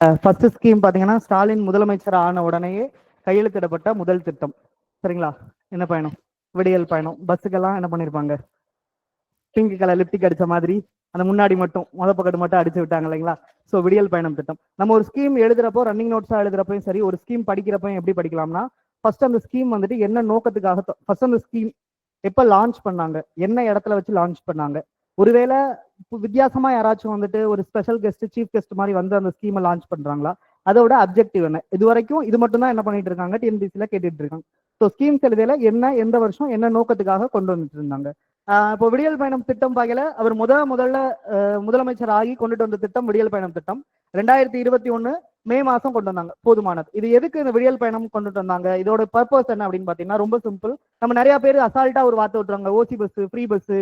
First scheme பாத்தீங்கன்னா ஸ்டாலின் முதலமைச்சர் ஆன உடனேயே கையெழுத்திடப்பட்ட முதல் திட்டம். சரிங்களா? என்ன பயணம்? விடியல் பயணம். பஸ்ஸுக்கெல்லாம் என்ன பண்ணிருப்பாங்க, பிங்க் கலர் லிப்டிக் அடிச்ச மாதிரி அந்த முன்னாடி மட்டும் பக்கத்து மட்டும் அடிச்சு விட்டாங்க இல்லைங்களா? ஸோ விடியல் பயணம் திட்டம். நம்ம ஒரு ஸ்கீம் எழுதுறப்போ, ரன்னிங் நோட்ஸா எழுதுறப்பையும் சரி, ஒரு ஸ்கீம் படிக்கிறப்பையும் எப்படி படிக்கலாம்னா, ஃபர்ஸ்ட் அந்த ஸ்கீம் வந்துட்டு என்ன நோக்கத்துக்காக, ஃபர்ஸ்ட் அந்த ஸ்கீம் எப்ப லான்ச் பண்ணாங்க, என்ன இடத்துல வச்சு லான்ச் பண்ணாங்க, ஒருவேளை வித்தியாசமா யாராச்சும் வந்துட்டு ஒரு ஸ்பெஷல் கெஸ்ட், சீஃப் கெஸ்ட் மாதிரி வந்து அந்த ஸ்கீமை லான்ச் பண்றாங்களா, அதோட அப்ஜெக்டிவ் என்ன, இது வரைக்கும் இது மட்டும் தான் என்ன பண்ணிட்டு இருக்காங்க, டிஎன்பிசில கேட்டுட்டு இருக்காங்க. ஸோ ஸ்கீம்ஸ் எழுதியில என்ன, எந்த வருஷம், என்ன நோக்கத்துக்காக கொண்டு வந்துட்டு இருந்தாங்க. இப்போ விடியல் பயணம் திட்டம் பார்க்கல, அவர் முதல்ல முதலமைச்சர் ஆகி கொண்டுட்டு வந்த திட்டம் விடியல் பயணம் திட்டம் 2021 மே மாசம் கொண்டு வந்தாங்க. போதுமானது. இது எதுக்கு இந்த விடியல் பயணம் கொண்டுட்டு வந்தாங்க, இதோட பர்பஸ் என்ன அப்படின்னு பாத்தீங்கன்னா ரொம்ப சிம்பிள். நம்ம நிறைய பேர் அசால்ட்டா ஒரு வார்த்தை விட்டுறாங்க, ஓசி பஸ், ஃப்ரீ பஸ்,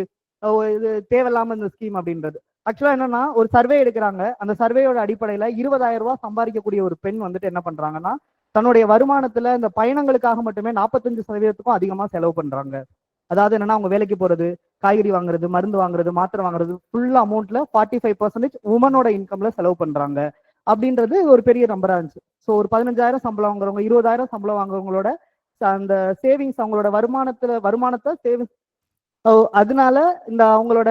இது தேவையில்லாம இந்த ஸ்கீம் அப்படின்றது. ஆக்சுவலா என்னன்னா, ஒரு சர்வே எடுக்கிறாங்க. அந்த சர்வேயோட அடிப்படையில 20,000 ரூபாய் சம்பாதிக்கக்கூடிய ஒரு பெண் வந்துட்டு என்ன பண்றாங்கன்னா, தன்னுடைய வருமானத்துல இந்த பயணங்களுக்காக மட்டுமே 45% அதிகமா செலவு பண்றாங்க. அதாவது என்னன்னா, அவங்க வேலைக்கு போறது, காய்கறி வாங்குறது, மருந்து வாங்குறது, மாத்திரை வாங்குறது, ஃபுல் அமௌண்ட்ல 45% உமனோட இன்கம்ல செலவு பண்றாங்க அப்படின்றது ஒரு பெரிய நம்பரா இருந்துச்சு. ஸோ ஒரு 15,000 சம்பளம் வாங்குறவங்க, 20,000 சம்பளம் வாங்குறவங்களோட அந்த சேவிங்ஸ், அவங்களோட வருமானத்தை சேவிங்ஸ், அதனால இந்த அவங்களோட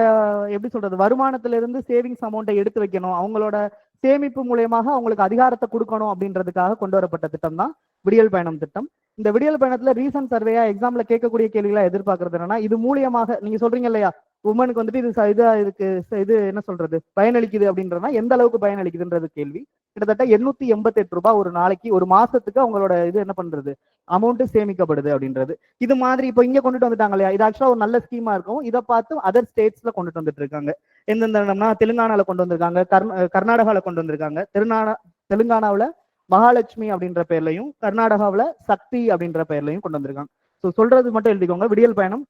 எப்படி சொல்றது, வருமானத்துல இருந்து சேவிங்ஸ் அமௌண்ட்டை எடுத்து வைக்கணும், அவங்களோட சேமிப்பு மூலியமாக அவங்களுக்கு அதிகாரத்தை கொடுக்கணும் அப்படின்றதுக்காக கொண்டு வரப்பட்ட திட்டம் தான் விடியல் பயணம் திட்டம். இந்த விடியல் பயணத்துல ரீசன்ட் சர்வேயா எக்ஸாம்ல கேட்கக்கூடிய கேள்விகளை எதிர்பார்க்கறது என்னன்னா, இது மூலியமாக நீங்க சொல்றீங்க இல்லையா, உமனுக்கு வந்துட்டு இது இதா இருக்கு, இது என்ன சொல்றது, பயனளிக்குது அப்படின்றதுனா எந்த அளவுக்கு பயனளிக்குதுன்றது கேள்வி. கிட்டத்தட்ட 888 ரூபாய் ஒரு நாளைக்கு, ஒரு மாசத்துக்கு அவங்களோட இது என்ன பண்றது, அமௌண்ட் சேமிக்கப்படுது அப்படின்றது. இது மாதிரி இப்போ இங்க கொண்டுட்டு வந்துட்டாங்க இல்லையா, இது ஆக்சுவலா ஒரு நல்ல ஸ்கீமா இருக்கும். இதை பார்த்து அதர் ஸ்டேட்ஸ்ல கொண்டுட்டு வந்துட்டு இருக்காங்க. எந்தெந்த இடம்னா, தெலுங்கானால கொண்டு வந்திருக்காங்க, கர்நாடகால கொண்டு வந்திருக்காங்க. தெலுங்கானாவில் மகாலட்சுமி அப்படின்ற பேர்லையும், கர்நாடகாவில் சக்தி அப்படின்ற பேர்லையும் கொண்டு வந்திருக்காங்க. ஸோ சொல்றது மட்டும் எழுதிக்கோங்க, விடியல் பயணம்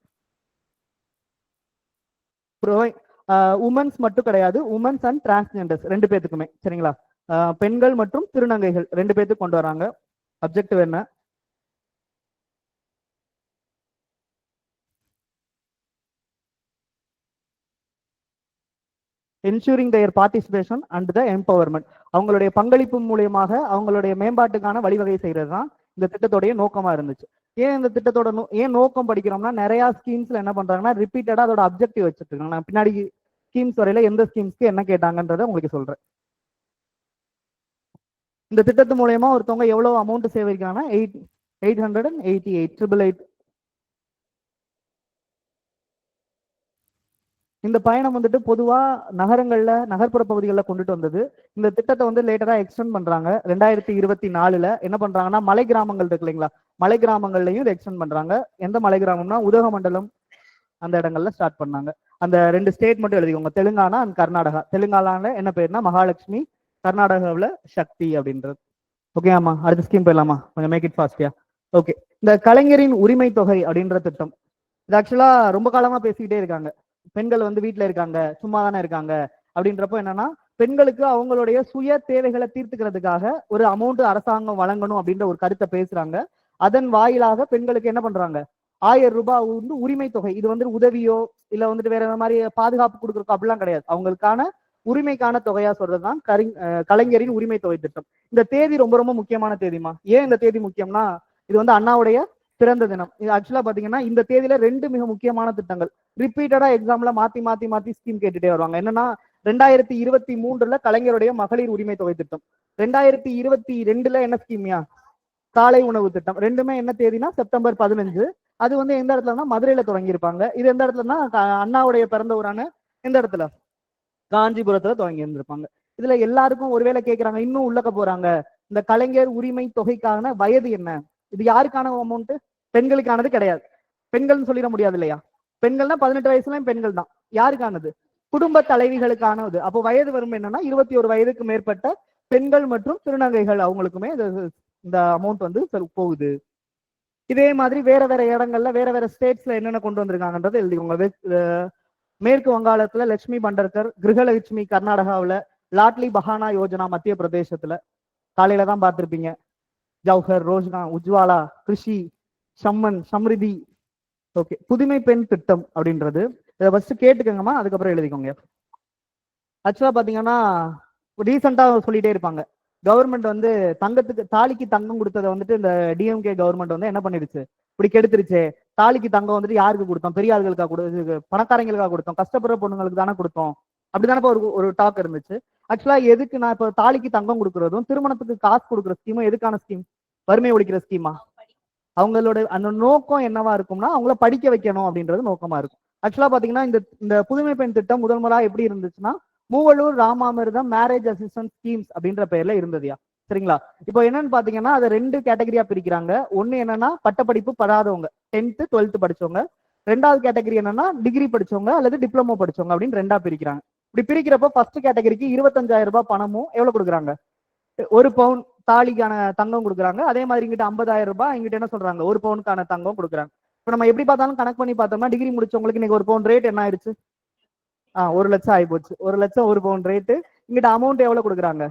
உமன்ஸ் மட்டும் கிடையாது, உமன்ஸ் அண்ட் டிரான்ஸ்ஜெண்டர்ஸ் ரெண்டு பேத்துக்குமே. சரிங்களா? பெண்கள் மற்றும் திருநங்கைகள் ரெண்டு பேத்துக்கு கொண்டு வராங்க. அப்ஜெக்டிவ் என்ன, ensuring their participation and the empowerment, அவங்களுடைய பங்களிப்பு மூலியமாக அவங்களுடைய மேம்பாட்டுக்கான வழிவகை செய்யறது தான் இந்த திட்டத்தோடைய நோக்கமா இருந்துச்சு. ஏன் இந்த திட்டத்தோட ஏன் நோக்கம் படிக்கிறோம்னா, நிறைய ஸ்கீம்ஸ்ல என்ன பண்றாங்கன்னா ரிப்பீட்டடா அதோட அப்ஜெக்டிவ் வச்சுட்டு இருக்காங்க. நான் பின்னாடி ஸ்கீம்ஸ் வரையில எந்த ஸ்கீம்ஸ்க்கு என்ன கேட்டாங்கன்றத உங்களுக்கு சொல்றேன். இந்த திட்டத்து மூலயமா ஒருத்தவங்க எவ்வளவு அமௌண்ட் சேவிக்கிறாங்கன்னா 888 இந்த பயணம் வந்துட்டு பொதுவா நகரங்கள்ல, நகர்ப்புற பகுதிகளில் கொண்டுட்டு வந்தது. இந்த திட்டத்தை வந்து லேட்டரா எக்ஸ்டெண்ட் பண்றாங்க. 2024 என்ன பண்றாங்கன்னா, மலை கிராமங்கள் இருக்கு இல்லைங்களா, மலை கிராமங்கள்லையும் இதை எக்ஸ்டெண்ட் பண்றாங்க. எந்த மலை கிராமம்னா உதகமண்டலம் அந்த இடங்கள்ல ஸ்டார்ட் பண்ணாங்க. அந்த ரெண்டு ஸ்டேட் மட்டும் எழுதிக்கோங்க, தெலுங்கானா அண்ட் கர்நாடகா. தெலுங்கானால என்ன பேருனா மகாலட்சுமி, கர்நாடகாவில் சக்தி அப்படின்றது. ஓகே ஆமா, அடுத்த ஸ்கீம் போயிடலாமா, கொஞ்சம் மேக் இட் ஃபாஸ்டியா. ஓகே, இந்த கலைஞரின் உரிமை தொகை அப்படின்ற திட்டம், இது ஆக்சுவலா ரொம்ப காலமா பேசிக்கிட்டே இருக்காங்க. பெண்கள் வந்து வீட்டுல இருக்காங்க, சும்மா தானே இருக்காங்க அப்படின்றப்போ என்னன்னா, பெண்களுக்கு அவங்களுடைய சுய தேவைகளை தீர்த்துக்கிறதுக்காக ஒரு அமௌண்ட் அரசாங்கம் வழங்கணும் அப்படின்ற ஒரு கருத்தை பேசுறாங்க. அதன் வாயிலாக பெண்களுக்கு என்ன பண்றாங்க, 1000 ரூபாய் வந்து உரிமை தொகை. இது வந்து உதவியோ இல்ல வந்துட்டு வேற மாதிரி பாதுகாப்பு கொடுக்குறோம் அப்படிலாம் கிடையாது, அவங்களுக்கான உரிமைக்கான தொகையா சொல்றதுதான் கலைஞரின் உரிமை தொகை திட்டம். இந்த தேதி ரொம்ப ரொம்ப முக்கியமான தேதிமா. ஏன் இந்த தேதி முக்கியம்னா, இது வந்து அண்ணாவுடைய பிறந்த தினம். இது ஆக்சுவலா பாத்தீங்கன்னா இந்த தேதியில ரெண்டு மிக முக்கியமான திட்டங்கள் ரிப்பீட்டடா எக்ஸாம்ல மாத்தி மாத்தி மாத்தி ஸ்கீம் கேட்டுட்டே வருவாங்க. என்னன்னா, 2023 கலைஞருடைய மகளிர் உரிமை தொகை திட்டம், 2022 என்ன ஸ்கீமியா, காலை உணவு திட்டம். ரெண்டுமே என்ன தேதினா செப்டம்பர் 15. அது வந்து எந்த இடத்துலன்னா மதுரையில தொடங்கியிருப்பாங்க. இது எந்த இடத்துலன்னா அண்ணாவுடைய பிறந்த ஊரான எந்த இடத்துல, காஞ்சிபுரத்துல தொடங்கி இருந்திருப்பாங்க. இதுல எல்லாருக்கும் ஒருவேளை கேட்கிறாங்க, இன்னும் உள்ளக்க போறாங்க, இந்த கலைஞர் உரிமை தொகைக்கான வயது என்ன, இது யாருக்கான அமௌண்ட், பெண்களுக்கானது கிடையாது. பெண்கள்னு சொல்லிட முடியாது இல்லையா, பெண்கள்னா 18 வயசுலயும் பெண்கள் தான். யாருக்கானது, குடும்ப தலைவிகளுக்கானது. அப்போ வயது வரும் என்னன்னா 21 வயதுக்கு மேற்பட்ட பெண்கள் மற்றும் திருநங்கைகள், அவங்களுக்குமே இந்த அமௌண்ட் வந்து போகுது. இதே மாதிரி வேற வேற இடங்கள்ல வேற வேற ஸ்டேட்ஸ்ல என்னென்ன கொண்டு வந்திருக்காங்கன்றது எழுதிக்கோங்க. மேற்கு வங்காளத்துல லட்சுமி பண்டர்கர், கிரகலட்சுமி கர்நாடகாவில், லாட்லி பஹானா யோஜனா மத்திய பிரதேசத்துல, காலையில தான் பார்த்திருப்பீங்க. ஜவஹர், ரோஜ்னா, உஜ்வாலா, கிருஷி, சம்மன், சம்ரிதி. ஓகே, புதுமை பெண் திட்டம் அப்படின்றது இதை ஃபர்ஸ்ட் கேட்டுக்கோங்கம்மா, அதுக்கப்புறம் எழுதிக்கோங்க. ஆக்சுவலா பாத்தீங்கன்னா ரீசெண்டா சொல்லிட்டே இருப்பாங்க, கவர்மெண்ட் வந்து தங்கத்துக்கு தாலிக்கு தங்கம் கொடுத்ததை வந்துட்டு இந்த டிஎம்கே கவர்மெண்ட் வந்து என்ன பண்ணிருச்சு, இப்படி கெடுத்துருச்சு. தாலிக்கு தங்கம் வந்துட்டு யாருக்கு கொடுத்தோம், பெரிய ஆளுகளுக்காக பணக்காரங்களுக்காக கொடுத்தோம், கஷ்டப்படுற பொண்ணுங்களுக்கு தானே கொடுத்தோம், அப்படிதானே ஒரு டாக் இருந்துச்சு. ஆக்சுவலா எதுக்கு நான் இப்போ தாலிக்கு தங்கம் கொடுக்கறதும் திருமணத்துக்கு காசு கொடுக்குற ஸ்கீமும் எதுக்கான ஸ்கீம்? வறுமை ஒழிக்கிற ஸ்கீமா? அவங்களோட அந்த நோக்கம் என்னவா இருக்கும்னா அவங்கள படிக்க வைக்கணும் அப்படின்றது நோக்கமா இருக்கும். ஆக்சுவலா பாத்தீங்கன்னா இந்த புதுமை பெண் திட்டம் முதல் முறையா எப்படி இருந்துச்சுன்னா Moovalur Ramamirtham marriage assistance schemes அப்படின்ற பெயர்ல இருந்ததுயா. சரிங்களா? இப்போ என்னன்னு பாத்தீங்கன்னா அதை 2 கேட்டகரியா பிரிக்கிறாங்க. ஒண்ணு என்னன்னா பட்டப்படிப்பு படாதவங்க, 10th 12th படிச்சவங்க. 2வது கேட்டகரி என்னன்னா டிகிரி படிச்சவங்க அல்லது டிப்ளமோ படிச்சவங்க அப்படின்னு 2ஆ பிரிக்கிறாங்க. இப்படி பிரிக்கிறப்ப ஃபர்ஸ்ட் கேட்டகரிக்கு 25,000 ரூபாய் பணமும் எவ்வளவு கொடுக்குறாங்க, 1 பவுன் தாலிக்கான தங்கம் கொடுக்குறாங்க. அதே மாதிரி இங்கிட்ட 50,000 ரூபாய், இங்கிட்ட என்ன சொல்றாங்க, 1 பவுனுக்கான தங்கம் கொடுக்குறாங்க. இப்போ நம்ம எப்படி பார்த்தாலும் கணக்கு பண்ணி பார்த்தோம்னா டிகிரி முடிச்சவங்களுக்கு இன்னைக்கு 1 பவுன் ரேட் என்ன ஆயிடுச்சு? 1 லட்சம் ஆகி போச்சு. 1 லட்சம் 1 பவுன் ரேட்டு. இங்கிட்ட அமௌண்ட் எவ்வளவு கொடுக்குறாங்க,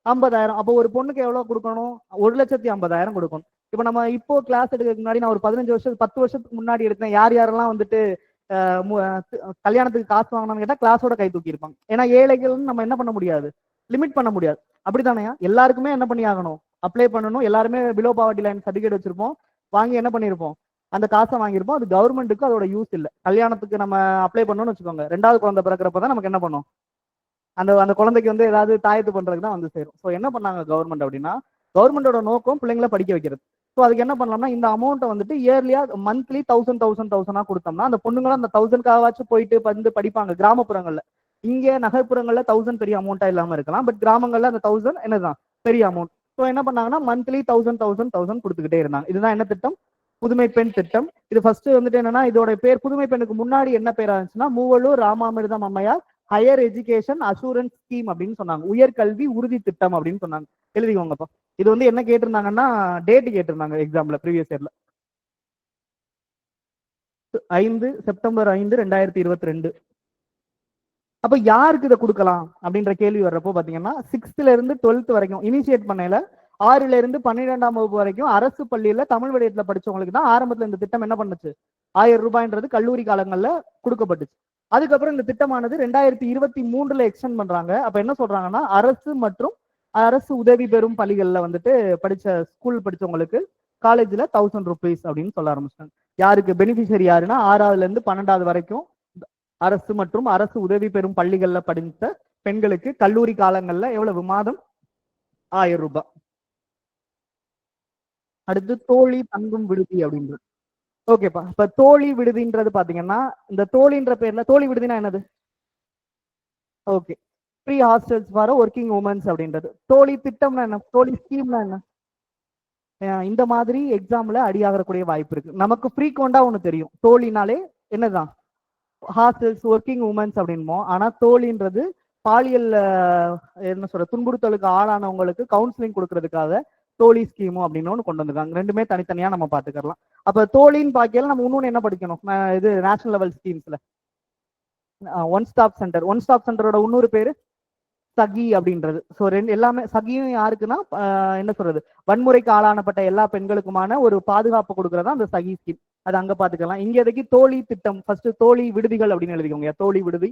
50,000. அப்போ ஒரு பொண்ணுக்கு எவ்வளவு கொடுக்கணும், 1,50,000 கொடுக்கணும். இப்போ நம்ம இப்போ கிளாஸ் எடுக்கிறதுக்கு முன்னாடி நான் ஒரு 15 வருஷம் 10 வருஷத்துக்கு முன்னாடி எடுத்தேன். யாரெல்லாம் வந்துட்டு கல்யாணத்துக்கு காசு வாங்கணும்னு கேட்டா கிளாஸோட கை தூக்கி இருப்பாங்க. ஏன்னா ஏழைகள் நம்ம என்ன பண்ண முடியாது, லிமிட் பண்ண முடியாது. அப்படித்தானே? எல்லாருக்குமே என்ன பண்ணி ஆகணும், அப்ளை பண்ணணும். எல்லாருமே பிலோ பாவர்ட்டி லைன் சர்டிஃபிகேட் வச்சிருப்போம், வாங்கி என்ன பண்ணிருப்போம், அந்த காசை வாங்கியிருப்போம். அது கவர்மெண்ட்டுக்கு அதோட யூஸ் இல்லை. கல்யாணத்துக்கு நம்ம அப்ளை பண்ணணும்னு வச்சுக்கோங்க, 2வது குழந்தை பிறக்கிறப்பதான் நமக்கு என்ன பண்ணும், அந்த அந்த குழந்தைக்கு வந்து ஏதாவது தாயத்து பண்றதுக்கு தான் வந்து சேரும். ஸோ என்ன பண்ணாங்க கவர்மெண்ட் அப்படின்னா, கவர்மெண்டோட நோக்கம் பிள்ளைங்களை படிக்க வைக்கிறது. ஸோ அதுக்கு என்ன பண்ணலாம்னா இந்த அமௌண்ட்டை வந்துட்டு இயர்லியா மந்த்லி 1000 கொடுத்தோம்னா அந்த பொண்ணுங்களும் அந்த 1000க்காச்சும் போயிட்டு வந்து படிப்பாங்க கிராமப்புறங்கள்ல. இங்கே நகர்ப்புறங்கள்ல 1000 பெரிய அமௌண்ட்டா இல்லாம இருக்கலாம், பட் கிராமங்கள்ல அந்த 1000 என்னதான் பெரிய அமௌண்ட். ஸோ என்ன பண்ணாங்கன்னா மந்த்லி 1000 கொடுத்துக்கிட்டே இருந்தாங்க. இதுதான் என்ன திட்டம், புதுமை பெண் திட்டம். இது ஃபர்ஸ்ட் வந்துட்டு என்னன்னா இதோட பேர் புதுமை பெண்ணுக்கு முன்னாடி என்ன பேரா இருந்துச்சுன்னா மூவலூர் ராமாமிர்தம் அம்மையார் ஹையர் எஜுகேஷன் அசூரன்ஸ் ஸ்கீம் அப்படின்னு சொன்னாங்க. உயர்கல்வி உறுதி திட்டம் அப்படின்னு சொன்னாங்க. எழுதிக்கோங்கப்பா. இது வந்து என்ன கேட்டிருந்தாங்கன்னா டேட் கேட்டிருந்தாங்க எக்ஸாம்ல ப்ரீவியஸ் இயர்ல. 5 செப்டம்பர் 2022. அப்ப யாருக்கு இதை கொடுக்கலாம் அப்படின்ற கேள்வி வர்றப்போ பாத்தீங்கன்னா 6th இருந்து 12th வரைக்கும் இனிஷியேட் பண்ணல. 6ல இருந்து 12ஆம் வகுப்பு வரைக்கும் அரசு பள்ளியில தமிழ் வடிவத்துல படிச்சவங்களுக்கு தான் ஆரம்பத்துல இந்த திட்டம் என்ன பண்ணுச்சு, 1000 ரூபாய்ன்றது கல்லூரி காலங்கள்ல கொடுக்கப்பட்டுச்சு. அதுக்கப்புறம் இந்த திட்டமானது 2023ல எக்ஸ்டெண்ட் பண்றாங்க. அப்ப என்ன சொல்றாங்கன்னா அரசு மற்றும் அரசு உதவி பெறும் பள்ளிகள்ல வந்துட்டு படிச்ச ஸ்கூல் படிச்சவங்களுக்கு காலேஜ்ல 1000 rupees அப்படின்னு சொல்ல ஆரம்பிச்சிட்டாங்க. யாருக்கு பெனிஃபிஷியரி யாருன்னா 6வதுல இருந்து 12வது வரைக்கும் அரசு மற்றும் அரசு உதவி பெறும் பள்ளிகள்ல படித்த பெண்களுக்கு கல்லூரி காலங்கள்ல எவ்வளவு மாதம், 1000 ரூபாய். அடுத்து தோழி தங்கும் விடுதி அப்படின்றது. ஓகேப்பா. இப்ப தோழி விடுதின்றது பாத்தீங்கன்னா இந்த தோழின்ற பேர்ல தோழி விடுதினா என்னது, okay, free hostels for working women's அப்படின்றது. தோழி திட்டம்னா என்ன, தோழி ஸ்கீம்னா என்ன, இந்த மாதிரி எக்ஸாம்ல அடியாகக்கூடிய வாய்ப்பு இருக்கு. நமக்கு ஃப்ரீக்வெண்டா ஒண்ணு தெரியும், தோழினாலே என்னதான் ஹாஸ்டல்ஸ் ஒர்க்கிங் உமன்ஸ் அப்படின்போம். ஆனா தோழின்றது பாலியல் என்ன சொல்ற துன்புறுத்தலுக்கு ஆளானவங்களுக்கு கவுன்சிலிங் கொடுக்கறதுக்காக தோழி ஸ்கீமு அப்படின்னு ஒன்று கொண்டு வந்திருக்காங்க. ரெண்டுமே தனித்தனியா நம்ம பாத்துக்கலாம். அப்ப தோழின்னு பாக்கையில நம்ம இன்னொன்னு என்ன படிக்கணும், இது நேஷனல் லெவல் ஸ்கீம்ஸ்ல one stop centre. One stop சென்டரோட இன்னொரு பேரு சகி அப்படின்றது. ஸோ எல்லாமே சகியும் யாருக்குன்னா என்ன சொல்றது, வன்முறைக்கு ஆளானப்பட்ட எல்லா பெண்களுக்குமான ஒரு பாதுகாப்பு கொடுக்கறதா அந்த சகி ஸ்கீம். அது அங்க பாத்துக்கலாம். இங்க எதுக்கு தோழி திட்டம், ஃபர்ஸ்ட் தோழி விடுதிகள் அப்படின்னு எழுதிக்கோங்க. தோழி விடுதி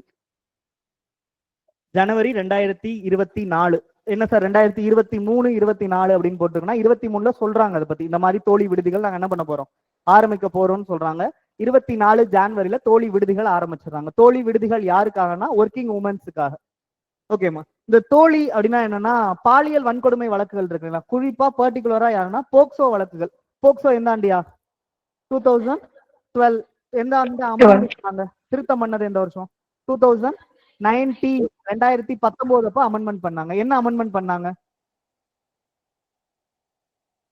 ஜனவரி 2024. என்ன சார் 2023 24 அப்படின்னு போட்டுருக்கோம்னா 23ல சொல்றாங்க அதை பத்தி, இந்த மாதிரி தோழி விடுதிகள் நாங்க என்ன பண்ண போறோம், ஆரம்பிக்க போறோம்னு சொல்றாங்க. 24 ஜான்வரியில தோழி விடுதிகள் ஆரம்பிச்சிடறாங்க. தோழி விடுதிகள் யாருக்காகனா ஒர்க்கிங் உமன்ஸுக்காக. ஓகேமா. இந்த தோழி அப்படின்னா என்னன்னா பாலியல் வன்கொடுமை வழக்குகள் இருக்குங்களா, குறிப்பா பர்டிகுலரா யாருன்னா போக்சோ வழக்குகள். போக்சோ எந்த ஆண்டியா, 2012. எந்த ஆண்டு அமெண்ட்மெண்ட் பண்ணாங்க, திருத்தம் பண்ணது எந்த வருஷம், 2019. 2019 அப்ப அமெண்ட்மெண்ட் பண்ணாங்க. என்ன அமெண்ட்மெண்ட் பண்ணாங்க,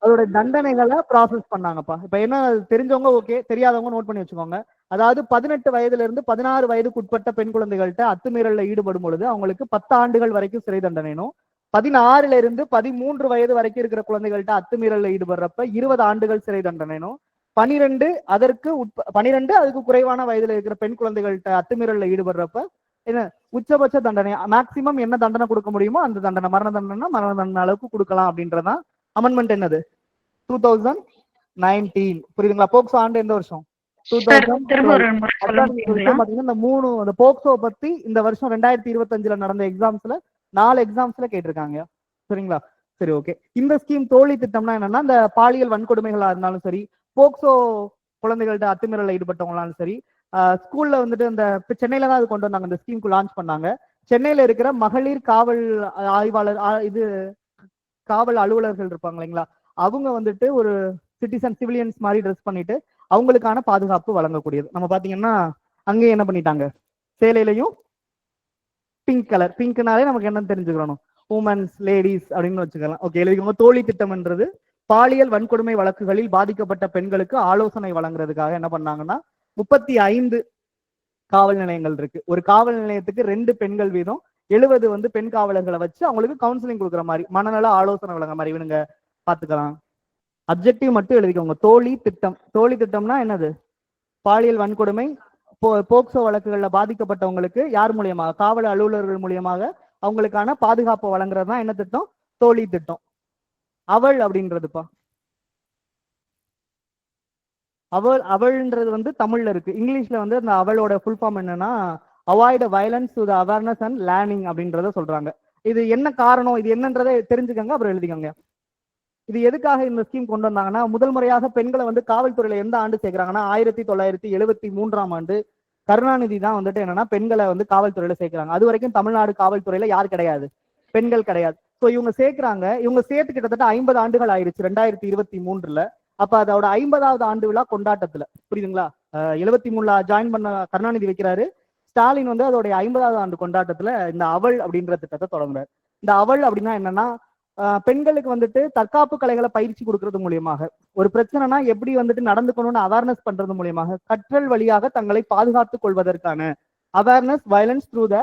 அதோட தண்டனைகளை ப்ராசஸ் பண்ணாங்கப்பா. இப்ப என்ன தெரிஞ்சவங்க ஓகே, தெரியாதவங்க நோட் பண்ணி வச்சுக்கோங்க. அதாவது 18 வயதுல இருந்து 16 வயதுக்கு உட்பட்ட பெண் குழந்தைகள்கிட்ட அத்துமீறல்ல ஈடுபடும் பொழுது அவங்களுக்கு 10 ஆண்டுகள் வரைக்கும் சிறை தண்டனைனும், 16ல இருந்து 13 வயது வரைக்கும் இருக்கிற குழந்தைகள்கிட்ட அத்துமீறல்ல ஈடுபடுறப்ப 20 ஆண்டுகள் சிறை தண்டனைனும், 12 அதுக்கு குறைவான வயதுல இருக்கிற பெண் குழந்தைகள்கிட்ட அத்துமீறல்ல ஈடுபடுறப்ப என்ன உச்சபட்ச தண்டனை, மேக்சிமம் என்ன தண்டனை கொடுக்க முடியுமோ அந்த தண்டனை, மரண தண்டனை மரண தண்டனை அளவுக்கு கொடுக்கலாம் அப்படின்றதான் அமெண்ட்மெண்ட். என்னது 2019. புரியுதுங்களா? போக்சோ ஆண்டு எந்த வருஷம், 2012. இந்த 3 அந்த போக்சோ பத்தி இந்த வருஷம் 2025ல நடந்த எக்ஸாம்ஸ்ல 4 எக்ஸாம்ஸ்ல கேட்டிருக்காங்க. சரிங்களா? சரி, ஓகே. இந்த ஸ்கீம் தோழி திட்டம்னா என்னன்னா, இந்த பாலியல் வன்கொடுமைகளா இருந்தாலும் சரி, போக்சோ குழந்தைகள்ட்ட அத்துமீறல ஈடுபட்டவங்களாலும் சரி, ஸ்கூல்ல வந்துட்டு இந்த சென்னையில தான் அது கொண்டு வந்தாங்க, இந்த ஸ்கீம்க்கு லான்ச் பண்ணாங்க. சென்னையில இருக்கிற மகளிர் காவல் ஆய்வாளர் இது காவல் அலுவலர்கள் இருப்பாங்க இல்லைங்களா, அவங்க வந்துட்டு ஒரு சிட்டிசன் சிவிலியன்ஸ் மாதிரி ட்ரெஸ் பண்ணிட்டு அவங்களுக்கான பாதுகாப்பு வழங்கக்கூடியது. நம்ம பாத்தீங்கன்னா அங்கேயே என்ன பண்ணிட்டாங்க, சேலையிலையும் பிங்க் கலர், பிங்க்னாலே நமக்கு என்னன்னு தெரிஞ்சுக்கணும், உமன்ஸ் லேடிஸ் அப்படின்னு வச்சுக்கலாம். ஓகே, எழுதிக்கோங்க. தோழி திட்டம்ன்றது பாலியல் வன்கொடுமை வழக்குகளில் பாதிக்கப்பட்ட பெண்களுக்கு ஆலோசனை வழங்குறதுக்காக என்ன பண்ணாங்கன்னா 35 காவல் நிலையங்கள் இருக்கு. ஒரு காவல் நிலையத்துக்கு 2 பெண்கள் வீதம் 70 வந்து பெண் காவலர்களை வச்சு அவங்களுக்கு கவுன்சிலிங் கொடுக்குற மாதிரி, மனநல ஆலோசனை வழங்குற மாதிரி இவனுங்க பாத்துக்கலாம். அப்ஜெக்டிவ் மட்டும் எழுதிக்கோங்க. தோழி திட்டம். தோழி திட்டம்னா என்னது, பாலியல் வன்கொடுமை போக்சோ வழக்குகள்ல பாதிக்கப்பட்டவங்களுக்கு யார் மூலியமாக, காவல் அலுவலர்கள் மூலியமாக அவங்களுக்கான பாதுகாப்பு வழங்குறது தான் என்ன திட்டம், தோழி திட்டம். அவள் அப்படின்றதுப்பா, அவள்ன்றது வந்து தமிழ்ல இருக்கு. இங்கிலீஷ்ல வந்து அந்த அவளோட ஃபுல் ஃபார்ம் என்னன்னா avoid violence to the awareness and learning அப்படின்றத சொல்றாங்க. இது என்ன காரணம், இது என்னன்றதை தெரிஞ்சுக்கங்க, அப்புறம் எழுதிக்கோங்க. இது எதுக்காக இந்த ஸ்கீம் கொண்டு வந்தாங்கன்னா, முதல் முறையாக பெண்களை வந்து காவல்துறையில எந்த ஆண்டு சேர்க்கிறாங்கன்னா 1973ஆம் ஆண்டு கருணாநிதி தான் வந்துட்டு என்னன்னா பெண்களை வந்து காவல்துறையில சேர்க்கிறாங்க. அது வரைக்கும் தமிழ்நாடு காவல்துறையில யார் கிடையாது, பெண்கள் கிடையாது. ஸோ இவங்க சேர்க்கிறாங்க. இவங்க சேர்த்து கிட்டத்தட்ட 50 ஆண்டுகள் ஆயிருச்சு 2023. அப்ப அதோட 50வது ஆண்டு விழா கொண்டாட்டத்துல, புரியுதுங்களா, 73ல ஜாயின் பண்ண கருணாநிதி வைக்கிறாரு, ஸ்டாலின் வந்து அதோடைய 50வது ஆண்டு கொண்டாட்டத்துல இந்த அவள் அப்படின்ற திட்டத்தை தொடங்குறாரு. இந்த அவள் அப்படின்னா என்னன்னா, பெண்களுக்கு வந்துட்டு தற்காப்பு கலைகளை பயிற்சி கொடுக்கறது மூலியமாக, ஒரு பிரச்சனைனா எப்படி வந்துட்டு நடந்துக்கணும்னு அவேர்னஸ் பண்றது மூலியமாக, கற்றல் வழியாக தங்களை பாதுகாத்துக் கொள்வதற்கான awareness violence through the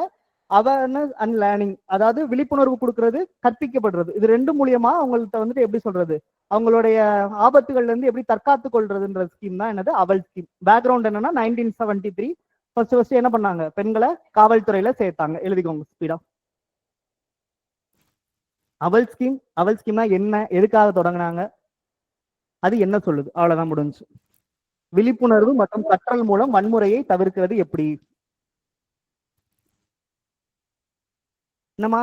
awareness and learning, அதாவது விழிப்புணர்வு கொடுக்கறது, கற்பிக்கப்படுறது, இது ரெண்டு மூலியமா அவங்கள்ட்ட வந்துட்டு எப்படி சொல்றது, அவங்களுடைய ஆபத்துகள்ல இருந்து எப்படி தற்காத்து கொள்றதுன்ற ஸ்கீம் தான் என்னது அவள் ஸ்கீம். பேக்ரவுண்ட் என்னன்னா 1973 ஃபர்ஸ்ட் என்ன பண்ணாங்க, பெண்களை காவல்துறையில சேர்த்தாங்க. எழுதிக்கோங்க ஸ்பீடா. அவள் ஸ்கீம், அவள் ஸ்கீம்னா என்ன, எதுக்காக தொடங்கினாங்க, அது என்ன சொல்லுது, அவ்வளவுதான் முடிஞ்சு. விழிப்புணர்வு மற்றும் கற்றல் மூலம் வன்முறையை தவிர்க்கிறது எப்படி. என்னமா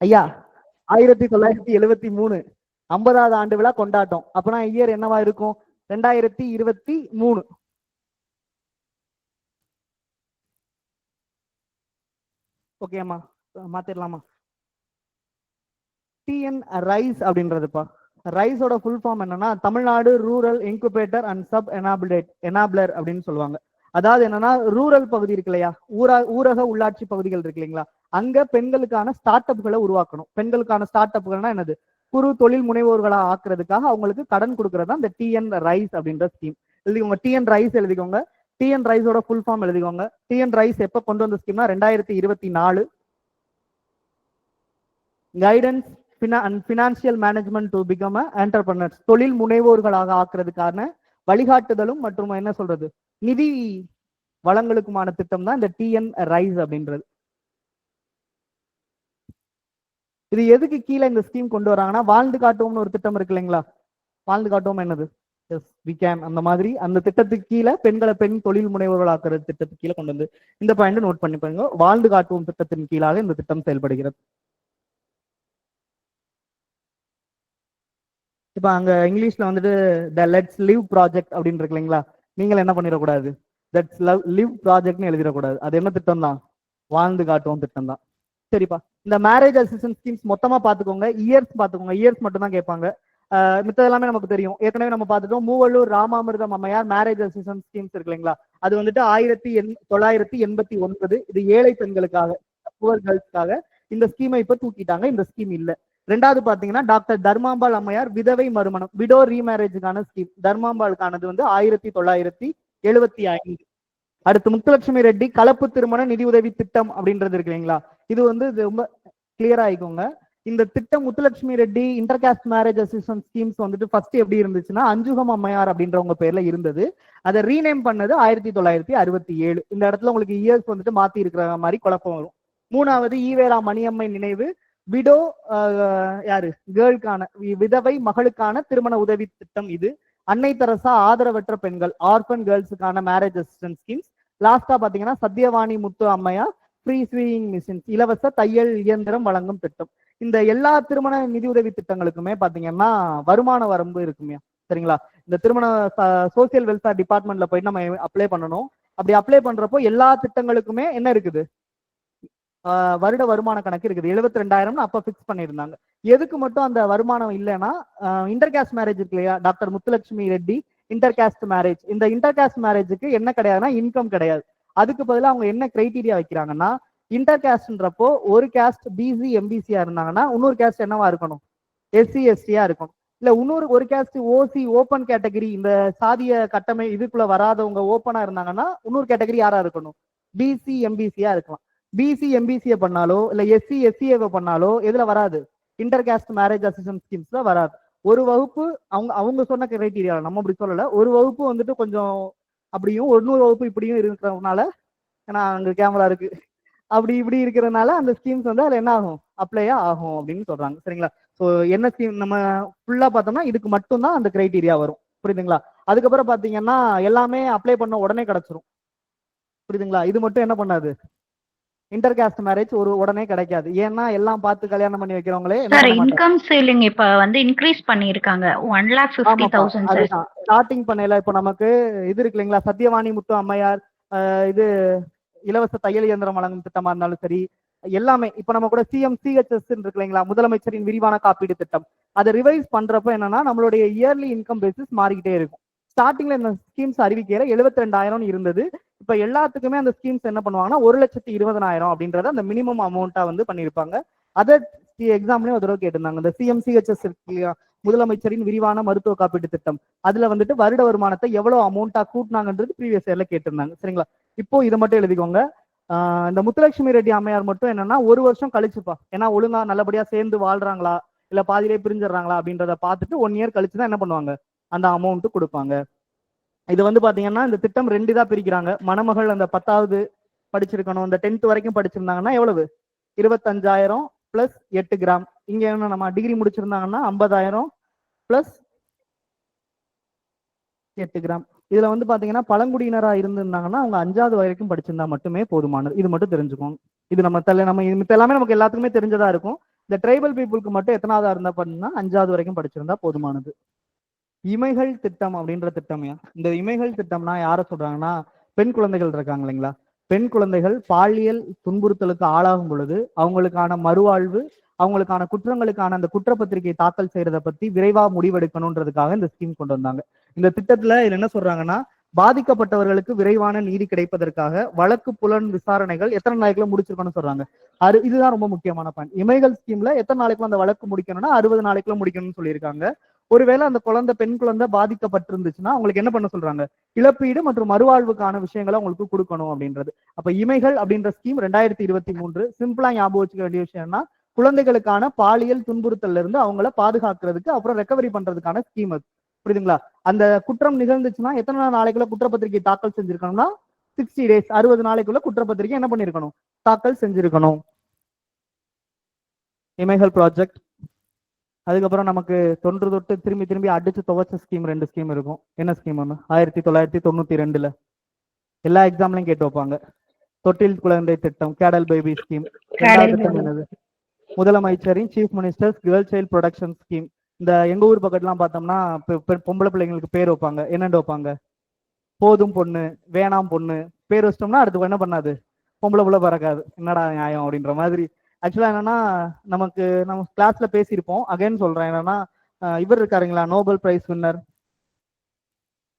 ஐயா, 1973 50வது ஆண்டு விழா கொண்டாட்டம். அப்பனா இயர் என்னவா இருக்கும், 2023. ஓகேம்மா, மாத்திரலாமா. டிஎன் ரைஸ் அப்படின்றதுப்பா, ரைஸோட ஃபுல் ஃபார்ம் என்னன்னா Tamil Nadu rural incubator and sub enabler அப்படின்னு சொல்லுவாங்க. அதாவது என்னன்னா ரூரல் பகுதி இருக்கு இல்லையா, ஊரக உள்ளாட்சி பகுதிகள் இருக்கு இல்லைங்களா, அங்க பெண்களுக்கான ஸ்டார்ட் அப்களை உருவாக்கணும். பெண்களுக்கான ஸ்டார்ட் அப்கள்னா என்னது, குறு தொழில் முனைவோர்களா ஆக்குறதுக்காக அவங்களுக்கு கடன் கொடுக்கறது இந்த டிஎன் ரைஸ் அப்படின்ற ஸ்கீம். எழுதிக்கோங்க, டிஎன் ரைஸ் எழுதிக்கோங்க. டிஎன் ரைஸோட ஃபுல் ஃபார்ம் எழுதிக்கோங்க. டிஎன் ரைஸ் எப்ப கொண்டு வந்த ஸ்கீம்னா 2024. Guidance and financial management to become entrepreneurs, தொழில் முனைவோர்களாக ஆக்குறதுக்கான வழிகாட்டுதலும் மற்றும் என்ன சொல்றது நிதி வளங்களுக்குமான திட்டம் தான் இந்த டிஎன் ரைஸ் அப்படின்றது. இது எதுக்கு கீழே இந்த ஸ்கீம் கொண்டு வராங்கன்னா, வாழ்ந்து காட்டுவோம்னு ஒரு திட்டம் இருக்கு இல்லைங்களா, வாழ்ந்து காட்டுவோம் என்னது, எஸ் வி கேன், அந்த மாதிரி அந்த திட்டத்துக்கு கீழே பெண்களை பெண் தொழில் முனைவோர்கள் ஆக்குறது திட்டத்துக்கு கீழே கொண்டு வந்து இந்த பாயிண்ட் நோட் பண்ணி பாருங்க. வாழ்ந்து காட்டுவோம் திட்டத்தின் கீழாக இந்த திட்டம் செயல்படுகிறது. இப்ப அங்க இங்கிலீஷ்ல வந்துட்டு த லெட்ஸ் லிவ் ப்ராஜெக்ட் அப்படின்னு இருக்கு இல்லைங்களா, நீங்கள் என்ன பண்ணிடக்கூடாது, தட்ஸ் லிவ் ப்ராஜெக்ட்னு எழுதிடக்கூடாது. அது என்ன திட்டம் தான், வாழ்ந்து காட்டுவோம் திட்டம் தான். சரிப்பா, இந்த மேரேஜ் அசிஸ்டன்ஸ் ஸ்கீம்ஸ் மொத்தமா பாத்துக்கோங்க, இயர்ஸ் பாத்துக்கோங்க, இயர்ஸ் மட்டும் தான் கேட்பாங்க. மித்தது எல்லாமே நமக்கு தெரியும், ஏற்கனவே நம்ம பார்த்துட்டோம். மூவலூர் ராமாமிர்தம் அம்மையார் மேரேஜ் அசிஸ்டன்ஸ் ஸ்கீம்ஸ் இருக்கு இல்லைங்களா, அது வந்துட்டு 1989. இது ஏழை பெண்களுக்காக, புவர் கேர்ள்ஸ்க்காக இந்த ஸ்கீமை இப்ப தூக்கிட்டாங்க, இந்த ஸ்கீம் இல்ல. ரெண்டாவது பாத்தீங்கன்னா டாக்டர் தர்மாம்பாள் அம்மையார் விதவை மறுமணம், விடோ ரீமேரேஜுக்கான ஸ்கீம், தர்மாம்பாளுக்கானது வந்து 1975. அடுத்து முத்துலட்சுமி ரெட்டி கலப்பு திருமண நிதி உதவி திட்டம் அப்படின்றது இருக்கு இல்லைங்களா, இது வந்து ரொம்ப கிளியரா ஆயிக்கோங்க. இந்த திட்டம் Muthulakshmi Reddy intercaste marriage assistance schemes வந்துட்டு ஃபர்ஸ்ட் எப்படி இருந்துச்சுன்னா அஞ்சுகம் அம்மையார் அப்படின்றவங்க பேர்ல இருந்தது. அதை ரீநேம் பண்ணது 1967. இந்த இடத்துல உங்களுக்கு இயர்ஸ் வந்துட்டு மாத்தி இருக்கிற மாதிரி குழப்பம் வரும். மூணாவது ஈவேரா மணியம்மை நினைவு விடோ யாரு கேர்ளுக்கான விதவை மகளுக்கான திருமண உதவி திட்டம். இது அன்னை தெரசா ஆதரவற்ற பெண்கள் ஆர்பன் கேர்ள்ஸுக்கான மேரேஜ் அசிஸ்டன்ஸ் ஸ்கீம்ஸ். லாஸ்டா பாத்தீங்கன்னா சத்யவாணி முத்து அம்மையா ஃப்ரீ ஸ்வீயிங் மிஷின்ஸ், இலவச தையல் இயந்திரம் வழங்கும் திட்டம். இந்த எல்லா திருமண நிதியுதவி திட்டங்களுக்குமே பாத்தீங்கன்னா வருமான வரம்பு இருக்குமே, சரிங்களா? இந்த திருமண சோசியல் வெல்ஃபேர் டிபார்ட்மெண்ட்ல போய் நம்ம அப்ளை பண்ணணும். அப்படி அப்ளை பண்றப்போ எல்லா திட்டங்களுக்குமே என்ன இருக்குது, வருட வருமான கணக்கு இருக்குது. 72,000 அப்ப பிக்ஸ் பண்ணியிருந்தாங்க. எதுக்கு மட்டும் அந்த வருமானம் இல்லைன்னா, இன்டர் கேஸ்ட் மேரேஜ் இருக்கு இல்லையா, doctor Muthulakshmi Reddy inter caste marriage, இந்த இன்டர் கேஸ்ட் மேரேஜுக்கு என்ன கிடையாதுன்னா இன்கம் கிடையாது. அதுக்கு பதிலாக அவங்க என்ன கிரைட்டீரியா வைக்கிறாங்கன்னா, இன்டர் கேஸ்ட்ன்றப்போ ஒரு கேஸ்ட் பிசி எம்பிசியா இருந்தாங்கன்னா இன்னொரு கேஸ்ட் என்னவா இருக்கணும், எஸ்சி எஸ்டியா இருக்கணும். இல்ல இன்னொரு ஒரு கேஸ்ட் ஓசி ஓப்பன் கேட்டகரி, இந்த சாதிய கட்டமை இதுக்குள்ள வராதவங்க ஓப்பனா இருந்தாங்கன்னா இன்னொரு கேட்டகரி யாரா இருக்கணும், பிசி எம்பிசியா இருக்கலாம். பிசி எம்பிசியை பண்ணாலோ இல்ல எஸ்சி எஸ்சிஏ பண்ணாலோ எதுல வராது, இன்டர் கேஸ்ட் மேரேஜ் அசிஸ்டன்ஸ் ஸ்கீம்ஸ்ல வராது. ஒரு வகுப்பு அவங்க அவங்க சொன்ன கிரைட்டீரியா, நம்ம அப்படி சொல்லல, ஒரு வகுப்பு வந்துட்டு கொஞ்சம் அப்படியும் இன்னொரு வகுப்பு இப்படியும் இருக்கிறதுனால, ஏன்னா அங்க கேமரா இருக்கு, அப்படி இப்படி இருக்கிறதுனால அந்த ஸ்கீம்ஸ் வந்து அதுல என்ன ஆகும், அப்ளையா ஆகும் அப்படின்னு சொல்றாங்க, சரிங்களா? ஸோ என்ன ஸ்கீம் நம்ம ஃபுல்லா பார்த்தோம்னா இதுக்கு மட்டும்தான் அந்த கிரைட்டீரியா வரும், புரியுதுங்களா? அதுக்கப்புறம் பாத்தீங்கன்னா எல்லாமே அப்ளை பண்ண உடனே கிடைச்சிரும், புரியுதுங்களா? இது மட்டும் என்ன பண்ணாது, இன்டர் காஸ்ட் மேரேஜ் ஒரு உடனே கிடைக்காது. ஏன்னா எல்லாம் பார்த்து கல்யாணம் பண்ணி வைக்கிறவங்களே என்ன சார் பண்ண மாட்டாங்க. இன்கம் சீலிங் இப்ப வந்து இன்க்ரீஸ் பண்ணிருக்காங்க 1,50,000 சார். அதுதான் ஸ்டார்டிங் பண்ணல. இப்ப நமக்கு இது இருக்கு இல்லைங்களா, சத்யவாணி முத்து அம்மையார் இது இலவச தையல் இயந்திரம் வழங்கும் திட்டமா இருந்தாலும் சரி, எல்லாமே இப்ப நம்ம கூட சிஎம் சிஹெச்எஸ் இருக்கு இல்லைங்களா, முதலமைச்சரின் விரிவான காப்பீடு திட்டம், அதை ரிவைஸ் பண்றப்ப என்னன்னா நம்மளுடைய இயர்லி இன்கம் பேசிஸ் மாறிக்கிட்டே இருக்கும். ஸ்டார்டிங்ல இந்த ஸ்கீம்ஸ் அறிவிக்கையில 72,000 இருந்தது. இப்ப எல்லாத்துக்குமே அந்த ஸ்கீம்ஸ் என்ன பண்ணுவாங்கன்னா 1,20,000 அப்படின்றத அந்த மினிமம் அமௌண்ட்டா வந்து பண்ணிருப்பாங்க. அதை எக்ஸாம்லயும் ஒரு தடவை கேட்டிருந்தாங்க. இந்த சிஎம்சிஹெச்எஸ் இருக்கு இல்லையா, முதலமைச்சரின் விரிவான மருத்துவ காப்பீட்டு திட்டம், அதுல வந்துட்டு வருட வருமானத்தை எவ்வளவு அமௌண்ட்டா கூட்டினாங்கன்றது ப்ரீவியஸ் இயர்ல கேட்டிருந்தாங்க, சரிங்களா? இப்போ இதை மட்டும் எழுதிக்கோங்க. இந்த முத்துலட்சுமி ரெட்டி அம்மையார் மட்டும் என்னன்னா ஒரு வருஷம் கழிச்சுப்பா, ஏன்னா ஒழுங்கா நல்லபடியா சேர்ந்து வாழ்றாங்களா இல்ல பாதியிலே பிரிஞ்சிடறாங்களா அப்படின்றத பார்த்துட்டு 1 இயர் கழிச்சுதான் என்ன பண்ணுவாங்க, அந்த அமௌண்ட் கொடுப்பாங்க. இது வந்து பாத்தீங்கன்னா இந்த திட்டம் 2 தான் பிரிக்கிறாங்க. மணமகள் அந்த 10வது படிச்சிருக்கணும், இந்த 10th வரைக்கும் படிச்சிருந்தாங்கன்னா எவ்வளவு, 25,000 பிளஸ் 8 கிராம். இங்க என்ன நம்ம டிகிரி முடிச்சிருந்தாங்கன்னா 50,000 பிளஸ் 8 கிராம். இதுல வந்து பாத்தீங்கன்னா பழங்குடியினரா இருந்திருந்தாங்கன்னா அவங்க 5வது வரைக்கும் படிச்சிருந்தா மட்டுமே போதுமானது. இது மட்டும் தெரிஞ்சுக்கோங்க. இது நம்ம எல்லாமே நமக்கு எல்லாத்துக்குமே தெரிஞ்சதா இருக்கும். இந்த ட்ரைபல் பீப்புளுக்கு மட்டும் எத்தனாவதா இருந்தா பண்ணா 5வது வரைக்கும் படிச்சிருந்தா போதுமானது. இமைகள் திட்டம் அப்படின்ற திட்டம்யா. இந்த இமைகள் திட்டம்னா யார சொல்றாங்கன்னா, பெண் குழந்தைகள் இருக்காங்க இல்லைங்களா, பெண் குழந்தைகள் பாலியல் துன்புறுத்தலுக்கு ஆளாகும் பொழுது அவங்களுக்கான மறுவாழ்வு, அவங்களுக்கான குற்றங்களுக்கான அந்த குற்றப்பத்திரிகை தாக்கல் செய்யறத பத்தி விரைவா முடிவெடுக்கணும்ன்றதுக்காக இந்த ஸ்கீம் கொண்டு வந்தாங்க. இந்த திட்டத்துல இதுல என்ன சொல்றாங்கன்னா, பாதிக்கப்பட்டவர்களுக்கு விரைவான நீதி கிடைப்பதற்காக வழக்கு புலன் விசாரணைகள் எத்தனை நாளைக்குள்ள முடிச்சிருக்கணும்னு சொல்றாங்க. இதுதான் ரொம்ப முக்கியமான பாயிண்ட். இமைகள் ஸ்கீம்ல எத்தனை நாளைக்குள்ள அந்த வழக்கு முடிக்கணும்னா 60 நாளைக்குள்ள முடிக்கணும்னு சொல்லியிருக்காங்க. ஒருவேளை அந்த குழந்தை பெண் குழந்தை பாதிக்கப்பட்டிருந்துச்சுன்னா அவங்களுக்கு என்ன பண்ண சொல்றாங்க, இழப்பீடு மற்றும் மறுவாழ்வுக்கான விஷயங்களை அவங்களுக்கு கொடுக்கணும் அப்படின்றது. அப்ப இமைகள் அப்படின்ற ஸ்கீம் 2023. சிம்பிளா ஞாபகம் வச்சுக்க வேண்டிய விஷயம்னா, குழந்தைகளுக்கான பாலியல் துன்புறுத்தல்ல இருந்து அவங்கள பாதுகாக்கிறதுக்கு அப்புறம் ரெக்கவரி பண்றதுக்கான ஸ்கீம் அது, புரியுதுங்களா? அந்த குற்றம் நிகழ்ந்துச்சுன்னா எத்தனை நாளைக்குள்ள குற்றப்பத்திரிகை தாக்கல் செஞ்சிருக்கணும்னா 60 days, 60 நாளைக்குள்ள குற்றப்பத்திரிகை என்ன பண்ணிருக்கணும், தாக்கல் செஞ்சிருக்கணும். இமைகள் ப்ராஜெக்ட். அதுக்கப்புறம் நமக்கு தொன்று தொட்டு திரும்பி திரும்பி அடிச்சு துவச்ச ஸ்கீம் 2 ஸ்கீம் இருக்கும். என்ன ஸ்கீம் ஒன்று 1992 எல்லா எக்ஸாம்லையும் கேட்டு வைப்பாங்க, தொட்டில் குழந்தை திட்டம், கேடல் பேபி ஸ்கீம். 2வது திட்டம் என்னது, முதலமைச்சரின் chief ministers girl child production scheme. இந்த எங்க ஊர் பக்கத்துலாம் பார்த்தோம்னா பொம்பளை பிள்ளைங்களுக்கு பேர் வைப்பாங்க, என்னென்னு வைப்பாங்க, போதும் பொண்ணு வேணாம் பொண்ணு பேர் வச்சிட்டோம்னா அடுத்து என்ன பண்ணாது, பொம்பளை புள்ள பறக்காது, என்னடா நியாயம் அப்படின்ற மாதிரி. ஆக்சுவலா என்னன்னா நமக்கு நம்ம கிளாஸ்ல பேசியிருப்போம், அகைன் சொல்றேன், என்னன்னா இவர் இருக்காருங்களா, Nobel prize winner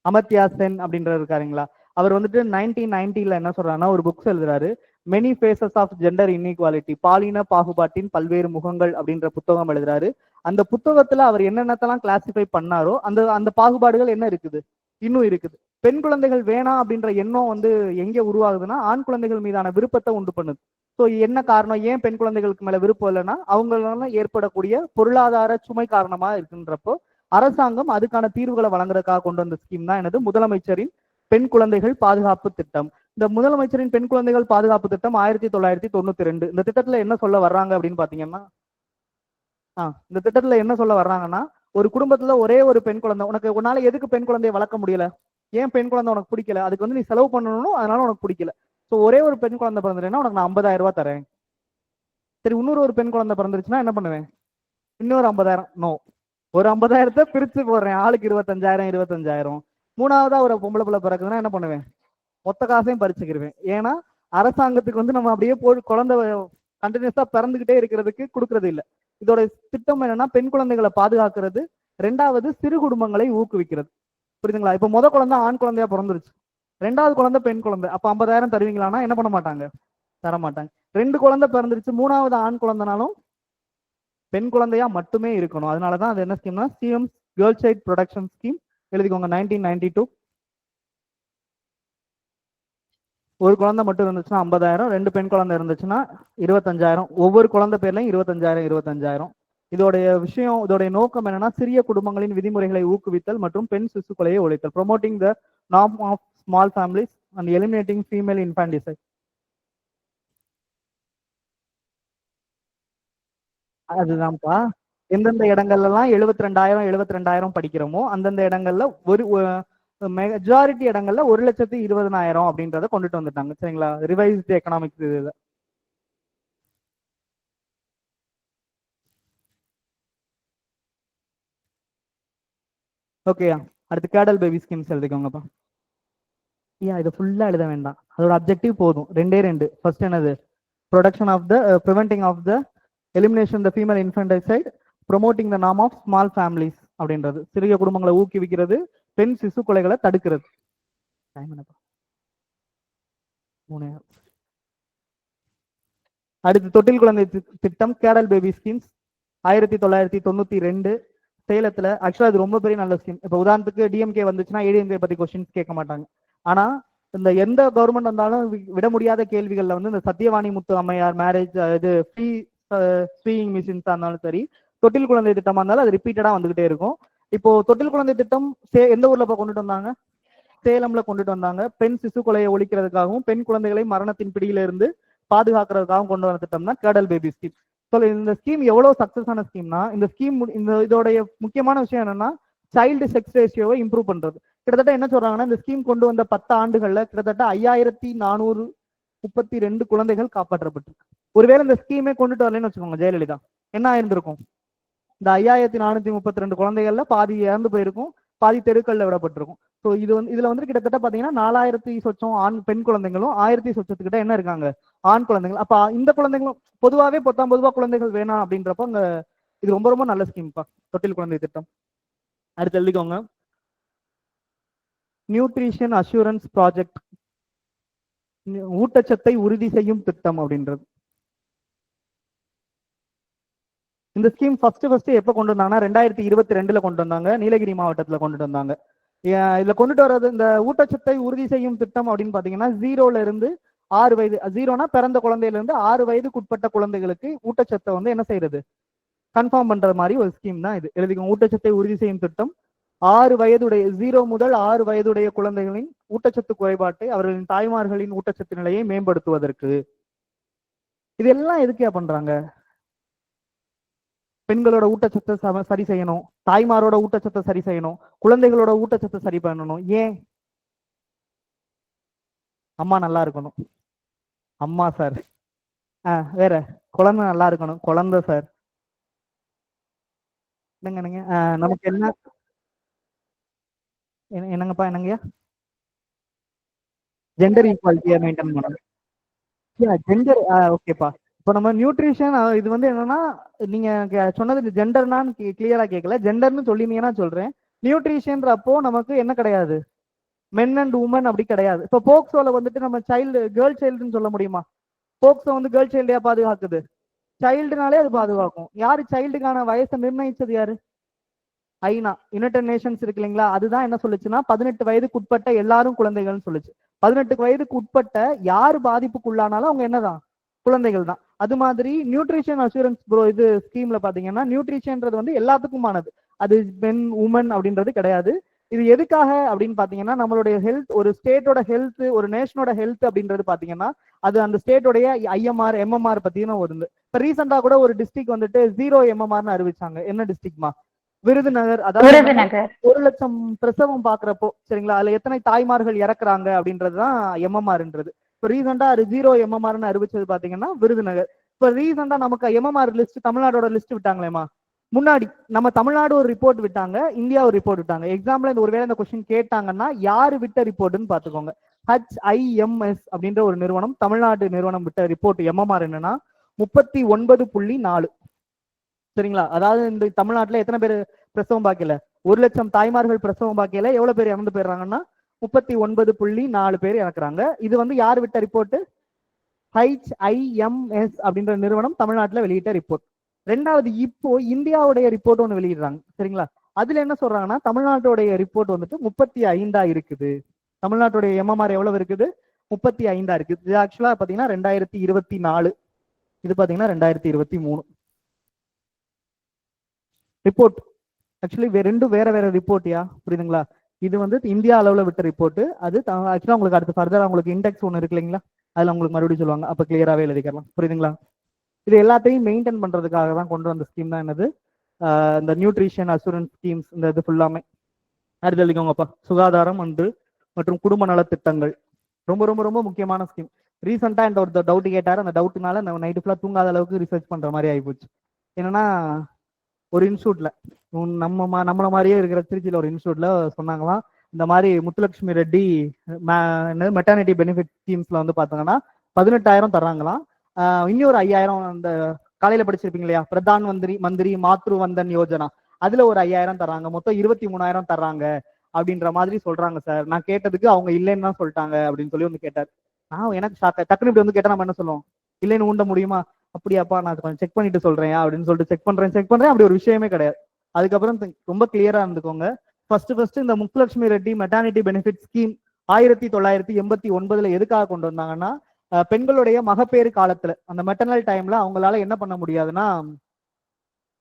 Amartya Sen அப்படின்றது இருக்காருங்களா, அவர் வந்துட்டு 1990 என்ன சொல்றாருன்னா ஒரு புக்ஸ் எழுதுறாரு, many faces of gender inequality, பாலின பாகுபாட்டின் பல்வேறு முகங்கள் அப்படின்ற புத்தகம் எழுதுறாரு. அந்த புத்தகத்துல அவர் என்னென்னத்தெல்லாம் கிளாசிஃபை பண்ணாரோ அந்த அந்த பாகுபாடுகள் என்ன இருக்குது, இன்னும் இருக்குது. பெண் குழந்தைகள் வேணாம் அப்படின்ற எண்ணம் வந்து எங்க உருவாகுதுன்னா ஆண் குழந்தைகள் மீதான விருப்பத்தை உண்டு பண்ணுது. ஸோ என்ன காரணம், ஏன் பெண் குழந்தைகளுக்கு மேல விருப்பம் இல்லைன்னா அவங்களால ஏற்படக்கூடிய பொருளாதார சுமை காரணமா இருக்குன்றப்போ அரசாங்கம் அதுக்கான தீர்வுகளை வழங்குறதுக்காக கொண்டு வந்த ஸ்கீம் தான் எனது முதலமைச்சரின் பெண் குழந்தைகள் பாதுகாப்பு திட்டம். இந்த முதலமைச்சரின் பெண் குழந்தைகள் பாதுகாப்பு திட்டம் 1992. இந்த திட்டத்துல என்ன சொல்ல வர்றாங்க அப்படின்னு பாத்தீங்கன்னா, இந்த திட்டத்துல என்ன சொல்ல வர்றாங்கன்னா, ஒரு குடும்பத்துல ஒரே ஒரு பெண் குழந்தை, உனக்கு உன்னால எதுக்கு பெண் குழந்தையை வளர்க்க முடியல, ஏன் பெண் குழந்தை உனக்கு பிடிக்கல, அதுக்கு வந்து நீ செலவு பண்ணணும், அதனால உனக்கு பிடிக்கல. ஸோ ஒரே ஒரு பெண் குழந்தை பிறந்ததுன்னா உனக்கு நான் 50,000 ரூபாய் தரேன். சரி, இன்னொரு பெண் குழந்தை பிறந்துருச்சுன்னா என்ன பண்ணுவேன்? இன்னொரு 50,000. நோ, ஒரு 50,000 பிரிச்சு போடுறேன், ஆளுக்கு 25,000. மூணாவதா ஒரு பொம்பளை பிள்ளை பிறக்குதுன்னா என்ன பண்ணுவேன்? மொத்த காசையும் பறிச்சுக்கிருவேன். ஏன்னா அரசாங்கத்துக்கு வந்து நம்ம அப்படியே குழந்தை கண்டினியூஸா பிறந்துகிட்டே இருக்கிறதுக்கு கொடுக்கறது இல்லை. இதோட திட்டம் என்னன்னா பெண் குழந்தைகளை பாதுகாக்கிறது, ரெண்டாவது சிறு குடும்பங்களை ஊக்குவிக்கிறது. புரியுதுங்களா? இப்ப குழந்தை ஆண் குழந்தையா பிறந்துருச்சு, ரெண்டாவது குழந்தை பெண் குழந்தை, அப்ப 50,000 தருவீங்களான்னா என்ன பண்ண மாட்டாங்க? தர மாட்டாங்க. 2 குழந்தை பிறந்துருச்சு, மூணாவது ஆண் குழந்தைனாலும் பெண் குழந்தையா மட்டுமே இருக்கணும். அதனாலதான் அது என்ன ஸ்கீம்னா CM girl child production scheme. எழுதிக்கோங்க, 1992. ஒரு குழந்தை மட்டும் இருந்துச்சுன்னா 50,000, 2 பெண் குழந்தை இருந்துச்சுன்னா 25,000. ஒவ்வொரு குழந்தை பேர்லையும் 25,000. இதோடைய விஷயம், இதோடைய நோக்கம் என்னன்னா சிறிய குடும்பங்களின் விதிமுறைகளை ஊக்குவித்தல் மற்றும் பெண் சிசுக்கொலையை ஒழித்தல். Promoting the norm of small families and eliminating female infanticide. அதுதான்ப்பா. எந்தெந்த இடங்கள்ல எல்லாம் 72,000 படிக்கிறோமோ அந்தந்த இடங்கள்ல ஒரு மெஜாரிட்டி இடங்கள்ல 1,20,000 அப்படின்றத கொண்டுட்டு வந்துட்டாங்க. சரிங்களா? ரிவைஸ்டு எக்கனாமிக்ஸ் இதுல. ஓகேயா? அடுத்து கேடல் பேபி ஸ்கீம்ஸ் எழுதிக்கோங்கப்பா. ஏன் இதை ஃபுல்லா எழுத வேண்டாம், அதோட அப்ஜெக்டிவ் போதும், 2. ஃபர்ஸ்ட் என்னது? Production of the preventing of the elimination the female infanticide, promoting the norm of small families அப்படின்றது. சிறிய குடும்பங்களை ஊக்குவிக்கிறது, பெண் சிசு கொலைகளை தடுக்கிறது. டைம் என்னப்பா? 3. அடுத்து தொட்டில் குழந்தை திட்டம், கேரல் பேபி ஸ்கீம்ஸ், 1992 சேலத்துல. ஆக்சுவலா இது ரொம்ப பெரிய நல்ல ஸ்கீம். இப்ப உதாரணத்துக்கு டிஎம்கே வந்துச்சுன்னா ஏடிஎம்கே பத்தி கொஸ்டின்ஸ் கேட்க மாட்டாங்க. ஆனா இந்த எந்த கவர்மெண்ட் வந்தாலும் விட முடியாத கேள்விகள்ல வந்து இந்த சத்தியவாணி முத்து அம்மையார் மேரேஜ், இது ஃப்ரீ ஸ்வீயிங் மிஷின்ஸா இருந்தாலும் சரி, தொட்டில் குழந்தை திட்டமா இருந்தாலும் அது ரிப்பீட்டடா வந்துகிட்டே இருக்கும். இப்போ தொட்டில் குழந்தை திட்டம் எந்த ஊர்ல கொண்டுட்டு வந்தாங்க? சேலம்ல கொண்டுட்டு வந்தாங்க. பெண் சிசு கொலையை ஒழிக்கிறதுக்காகவும் பெண் குழந்தைகளை மரணத்தின் பிடியில இருந்து பாதுகாக்கிறதுக்காகவும் கொண்டு வர திட்டம் தான் கேடல் பேபி ஸ்கீம். இந்த ஸ்கீம் எவ்வளவு சக்சஸ் ஆன ஸ்கீம்னா, இந்த ஸ்கீம் இதோடைய முக்கியமான விஷயம் என்னன்னா சைல்டு செக்ஸ் ரேஷியோவை இம்ப்ரூவ் பண்றது. கிட்டத்தட்ட என்ன சொல்றாங்கன்னா, இந்த ஸ்கீம் கொண்டு வந்த 10 ஆண்டுகள்ல கிட்டத்தட்ட 5,432 குழந்தைகள் காப்பாற்றப்பட்டு. ஒருவேளை இந்த ஸ்கீமே கொண்டுட்டு வரலன்னு வச்சுக்கோங்க ஜெயலலிதா, என்ன ஆயிருந்திருக்கும்? இந்த 5,432 குழந்தைகள்ல பாதி இறந்து போயிருக்கும், பாதி தெருக்கல்ல விடப்பட்டிருக்கும். ஸோ இது வந்து இதுல வந்து கிட்டத்தட்ட பாத்தீங்கன்னா 4,000 சொச்சம் பெண் குழந்தைகளும் 1,000 சொச்சத்துக்கிட்ட என்ன இருக்காங்க? ஆண் குழந்தைகள். அப்ப இந்த குழந்தைகளும் பொதுவாகவே 19 குழந்தைகள் வேணாம் அப்படின்றப்ப அங்க இது ரொம்ப ரொம்ப நல்ல ஸ்கீம்ப்பா, தொட்டில் குழந்தை திட்டம். அடுத்து எழுதிக்கோங்க, நியூட்ரிஷன் அஷூரன்ஸ் ப்ராஜெக்ட், ஊட்டச்சத்தை உறுதி செய்யும் திட்டம் அப்படின்றது. இந்த ஸ்கீம் ஃபர்ஸ்ட் எப்ப கொண்டு வந்தாங்கன்னா 2022 கொண்டு வந்தாங்க, நீலகிரி மாவட்டத்துல கொண்டுட்டு வந்தாங்க. இதுல கொண்டுட்டு வர்றது இந்த ஊட்டச்சத்தை உறுதி செய்யும் திட்டம் அப்படின்னு பாத்தீங்கன்னா 0ல இருந்து 6 வயது, 0னா பிறந்த குழந்தையில இருந்து 6 வயதுக்குட்பட்ட குழந்தைகளுக்கு ஊட்டச்சத்தை வந்து என்ன செய்யறது? கன்ஃபார்ம் பண்ற மாதிரி ஒரு ஸ்கீம் தான் இது. எழுதிக்கோங்க, ஊட்டச்சத்தை உறுதி செய்யும் திட்டம். 6 வயதுடைய 0 முதல் 6 வயதுடைய குழந்தைகளின் ஊட்டச்சத்து குறைபாட்டை அவர்களின் தாய்மார்களின் ஊட்டச்சத்து நிலையை மேம்படுத்துவதற்கு. இதெல்லாம் எதுக்கே பண்றாங்க? பெண்களோட ஊட்டச்சத்தை சரி செய்யணும், தாய்மாரோட ஊட்டச்சத்தை சரி செய்யணும், குழந்தைகளோட ஊட்டச்சத்தை சரி பண்ணணும். ஏன்? அம்மா நல்லா இருக்கணும். அம்மா சார். வேற குழந்தை நல்லா இருக்கணும். குழந்தை சார். என்னங்க நமக்கு என்ன என்னங்கப்பா? என்னங்கய்யா? ஜெண்டர் ஈக்குவாலிட்டியை மெயின்டைன் பண்ணணும். ஜெண்டர் ஓகேப்பா. இப்போ நம்ம நியூட்ரிஷன் இது வந்து என்னன்னா, நீங்க சொன்னது ஜெண்டர்னான்னு கிளியரா கேட்கல. ஜெண்டர்னு சொல்லினீங்கன்னா சொல்றேன். நியூட்ரிஷன்றப்போ நமக்கு என்ன கிடையாது? மென் அண்ட் உமன் அப்படி கிடையாது. இப்போ போக்சோல வந்துட்டு நம்ம சைல்டு கேர்ள் சைல்டுன்னு சொல்ல முடியுமா? போக்சோ வந்து கேர்ள் சைல்டையா பாதுகாக்குது? சைல்டுனாலே அது பாதுகாக்கும். யாரு சைல்டுக்கான வயசை நிர்ணயிச்சது? யாரு? ஐநா, யுனைடெட் நேஷன்ஸ் இருக்கு இல்லைங்களா? அதுதான் என்ன சொல்லுச்சுன்னா 18 வயதுக்கு உட்பட்ட எல்லாரும் குழந்தைகள்னு சொல்லுச்சு. 18 வயதுக்கு உட்பட்ட யாரு பாதிப்புக்குள்ளானாலும் அவங்க என்னதான்? குழந்தைகள் தான். அது மாதிரி நியூட்ரிஷன் அஷூரன்ஸ் இது ஸ்கீம்ல பாத்தீங்கன்னா நியூட்ரிஷன்ன்றது வந்து எல்லாத்துக்குமானது. அது பெண் உமன் அப்படின்றது கிடையாது. இது எதுக்காக அப்படின்னு பாத்தீங்கன்னா, நம்மளுடைய ஹெல்த், ஒரு ஸ்டேட்டோட ஹெல்த், ஒரு நேஷனோட ஹெல்த் அப்படின்றது பாத்தீங்கன்னா அது அந்த ஸ்டேட்டோடைய ஐஎம்ஆர் எம்எம்ஆர் பத்தின ஒரு. இப்ப ரீசெண்டா கூட ஒரு டிஸ்ட்ரிக்ட் வந்துட்டு 0 எம்எம்ஆர்னு அறிவிச்சாங்க. என்ன டிஸ்ட்ரிக்ட்மா? விருதுநகர். அதாவது 1,00,000 பிரசவம் பாக்குறப்போ, சரிங்களா, அதுல எத்தனை தாய்மார்கள் இறக்குறாங்க அப்படின்றதுதான் எம்எம்ஆர்ன்றது. இப்போ ரீசெண்டா அது 0 எம்எம்ஆர்னு அறிவிச்சது பாத்தீங்கன்னா விருதுநகர். இப்ப ரீசெண்டா நமக்கு எம்எம்ஆர் லிஸ்ட் தமிழ்நாடோட லிஸ்ட் விட்டாங்களேமா, முன்னாடி நம்ம தமிழ்நாடு ஒரு ரிப்போர்ட் விட்டாங்க, இந்தியா ஒரு ரிப்போர்ட் விட்டாங்க. எக்ஸாம்பிள் இந்த ஒருவேளை இந்த கொஸ்டின் கேட்டாங்கன்னா யாரு விட்ட ரிப்போர்ட்னு பாத்துக்கோங்க. HIMS அப்படின்ற ஒரு நிறுவனம், தமிழ்நாடு நிறுவனம் விட்ட ரிப்போர்ட் எம்எம்ஆர் என்னன்னா 39.4. சரிங்களா? அதாவது இந்த தமிழ்நாட்டுல எத்தனை பேர் பிரசவம் பாக்கல, 1,00,000 தாய்மார்கள் பிரசவம் பாக்கல, எவ்வளவு பேர் இறந்து போயிடுறாங்கன்னா 39.4 பேர் இறக்குறாங்க. இது வந்து யார் விட்ட ரிப்போர்ட்? HIMS அப்படின்ற நிறுவனம் தமிழ்நாட்டுல வெளியிட்ட ரிப்போர்ட். ரெண்டாவது, இப்போ இந்தியாவுடைய ரிப்போர்ட் ஒன்று வெளியிடுறாங்க. சரிங்களா? அதுல என்ன சொல்றாங்கன்னா தமிழ்நாட்டுடைய ரிப்போர்ட் வந்துட்டு 35 இருக்குது. தமிழ்நாட்டுடைய எம்எம்ஆர் எவ்வளவு இருக்குது? 35 இருக்குது. இது ஆக்சுவலா பாத்தீங்கன்னா 2024, இது பாத்தீங்கன்னா 2023 ரிப்போர்ட். ஆக்சுவலி ரெண்டும் வேற வேற ரிப்போர்ட்யா, புரியுதுங்களா? இது வந்து இந்தியா அளவுல விட்ட ரிப்போர்ட். அது ஆக்சுவலா உங்களுக்கு அடுத்து ஃபர்தரா உங்களுக்கு இண்டெக்ஸ் ஒன்று இருக்கு இல்லைங்களா, அதுல உங்களுக்கு மறுபடியும் சொல்லுவாங்க, அப்ப கிளியராவே எழுதிக்கலாம். புரியுதுங்களா? இது எல்லாத்தையும் மெயின்டைன் பண்றதுக்காக தான் கொண்டு வந்த ஸ்கீம் தான் என்னது, இந்த நியூட்ரிஷன் அசூரன்ஸ் ஸ்கீம்ஸ். இந்த இது ஃபுல்லாமே அடுத்து எழுதிக்கோங்கப்பா. சுகாதாரம் மற்றும் குடும்ப நல திட்டங்கள் ரொம்ப ரொம்ப ரொம்ப முக்கியமான ஸ்கீம். ரீசெண்டா இந்த ஒரு டவுட் கேட்டாரு, அந்த டவுட்னால நம்ம நைட்டு ஃபுல்லா தூங்காத அளவுக்கு ரிசர்ச் பண்ற மாதிரி ஆயிப்போச்சு. என்னன்னா, ஒரு இன்ஸ்டியூட்ல நம்மள மாதிரியே இருக்கிற திருச்சியில ஒரு இன்ஸ்டியூட்ல சொன்னாங்களாம், இந்த மாதிரி முத்துலட்சுமி ரெட்டி மெட்டர்னிட்டி பெனிஃபிட் ஸ்கீம்ஸ்ல வந்து பாத்தீங்கன்னா 18,000 தர்றாங்களாம். இன்னொரு 5,000 அந்த காலையில படிச்சிருப்பீங்க இல்லையா, பிரதான் மந்திரி மாத்ரு வந்தன் யோஜனா, அதுல ஒரு 5,000 தர்றாங்க. மொத்தம் 23,000 தர்றாங்க அப்படின்ற மாதிரி சொல்றாங்க சார். நான் கேட்டதுக்கு அவங்க இல்லைன்னு தான் சொல்லிட்டாங்க அப்படின்னு சொல்லி வந்து கேட்டார். எனக்கு டக்குனு இப்படி வந்து கேட்டா நம்ம என்ன சொல்லுவோம்? இல்லைன்னு ஊண்ட முடியுமா? அப்படியாப்பா, நான் கொஞ்சம் செக் பண்ணிட்டு சொல்றேன் அப்படின்னு சொல்லிட்டு செக் பண்றேன். அப்படி ஒரு விஷயமே கிடையாது. அதுக்கப்புறம் ரொம்ப கிளியரா இருந்துக்கோங்க. ஃபர்ஸ்ட் இந்த Muthulakshmi Reddy maternity benefit scheme 1989 எதுக்காக கொண்டு வந்தாங்கன்னா, பெண்களுடைய மகப்பேறு காலத்துல அந்த மெட்டர்னல் டைம்ல அவங்களால என்ன பண்ண முடியாதுன்னா,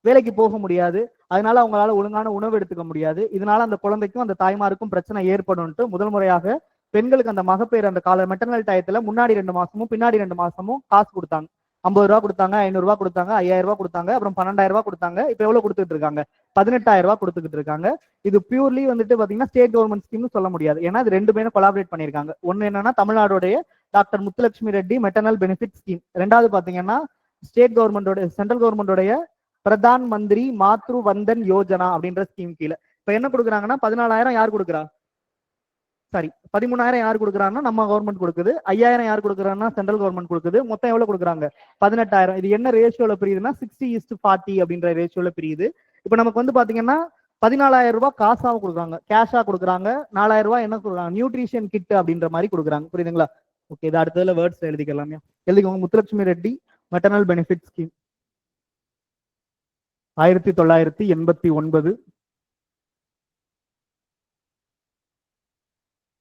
வேலைக்கு போக முடியாது. அதனால அவங்களால ஒழுங்கான உணவு எடுத்துக்க முடியாது. இதனால அந்த குழந்தைக்கும் அந்த தாய்மாருக்கும் பிரச்சனை ஏற்படும்ட்டு முதல் முறையாக பெண்களுக்கு அந்த மகப்பேறு அந்த கால மெட்டர்னல் டயத்துல முன்னாடி 2 மாசமும் பின்னாடி 2 மாசமும் காசு கொடுத்தாங்க. 50 ரூபா கொடுத்தாங்க, 500 ரூபாய் கொடுத்தாங்க, 5,000 ரூபாய் கொடுத்தாங்க, அப்புறம் 12,000 ரூபாய் கொடுத்தாங்க. இப்ப எவ்வளவு கொடுத்துட்டு இருக்காங்க? 18,000 ரூபாய் கொடுத்துட்டு இருக்காங்க. இது பியூர்லி வந்துட்டு பாத்தீங்கன்னா ஸ்டேட் கவர்மெண்ட் ஸ்கீம்னு சொல்ல முடியாது. ஏன்னா இது ரெண்டு பேரும் கொலாபரேட் பண்ணிருக்காங்க. ஒன்னு என்னன்னா தமிழ்நாடுடைய doctor Muthulakshmi Reddy maternal benefit scheme. ரெண்டாவது பாத்தீங்கன்னா ஸ்டேட் கவர்மெண்டோட சென்ட்ரல் கவர்மெண்டோடைய பிரதான் மந்திரி மாத்ரு வந்தன் யோஜனா அப்படின்ற ஸ்கீம் கீழே இப்ப என்ன கொடுக்குறாங்கன்னா 14,000 யார் கொடுக்குறா? சாரி, 13,000 யார் கொடுக்குறாங்கன்னா நம்ம கவர்மெண்ட் கொடுக்குது. 5,000 யார் கொடுக்குறாங்கன்னா சென்ட்ரல் கவர்மெண்ட் கொடுக்குது. மொத்தம் எவ்வளவு கொடுக்குறாங்க? 18,000. இது என்ன ரேஷியோல பிரியுதுன்னா 60:40 அப்படின்ற ரேஷியோல பிரியுது. இப்ப நமக்கு வந்து பாத்தீங்கன்னா 14,000 ரூபாய் காசாக கொடுக்குறாங்க, கேஷா கொடுக்குறாங்க. 4,000 ரூபாய் என்ன கொடுக்குறாங்க? நியூட்ரிஷன் கிட் அப்படின்ற மாதிரி கொடுக்குறாங்க. புரியுதுங்களா? ஓகே, இது அடுத்ததுல வேர்ட்ஸ் எழுதிக்கலாமே. எழுதிக்கோங்க. Muthulakshmi Reddy maternal benefit scheme 1989.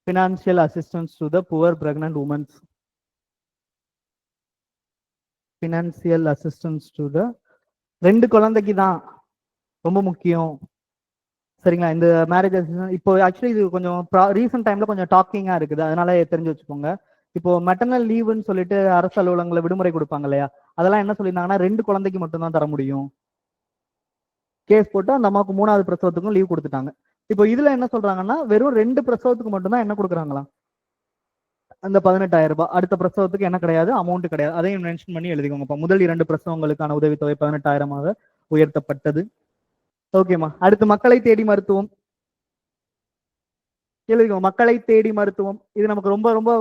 Financial assistance to the poor pregnant women. Financial assistance to the ரெண்டு குழந்தைக்கு தான் ரொம்ப முக்கியம். சரிங்களா? இந்த மேரேஜ் அசிஸ்டன்ஸ் இப்போ ஆக்சுவலி இது கொஞ்சம் ரீசெண்ட் டைம்ல கொஞ்சம் டாக்கிங்கா இருக்குது, அதனால தெரிஞ்சு வச்சுக்கோங்க. இப்போ மெட்டர்னல் லீவுன்னு சொல்லிட்டு அரசு அலுவலகங்களை விடுமுறை கொடுப்பாங்க இல்லையா, அதெல்லாம் என்ன சொல்லியிருந்தாங்கன்னா 2 குழந்தைக்கு மட்டும்தான் தர முடியும். கேஸ் போட்டு அந்த அம்மாவுக்கு 3வது பிரசவத்துக்கும் லீவ் கொடுத்துட்டாங்க. இப்போ இதுல என்ன சொல்றாங்கன்னா வெறும் 2 பிரசவத்துக்கு மட்டும்தான் என்ன கொடுக்குறாங்களா, அந்த 18,000 ரூபாய். அடுத்த பிரசவத்துக்கு என்ன கிடையாது, அமௌண்ட் கிடையாது. அதையும் மென்ஷன் பண்ணி எழுதிக்கோங்க. முதல் 2 பிரசவங்களுக்கான உதவித்தொகை 18,000 உயர்த்தப்பட்டது. ஓகேமா. அடுத்து மக்களை தேடி மருத்துவம் எழுதிக்கோங்க. மக்களை தேடி மருத்துவம் இது நமக்கு ரொம்ப ரொம்ப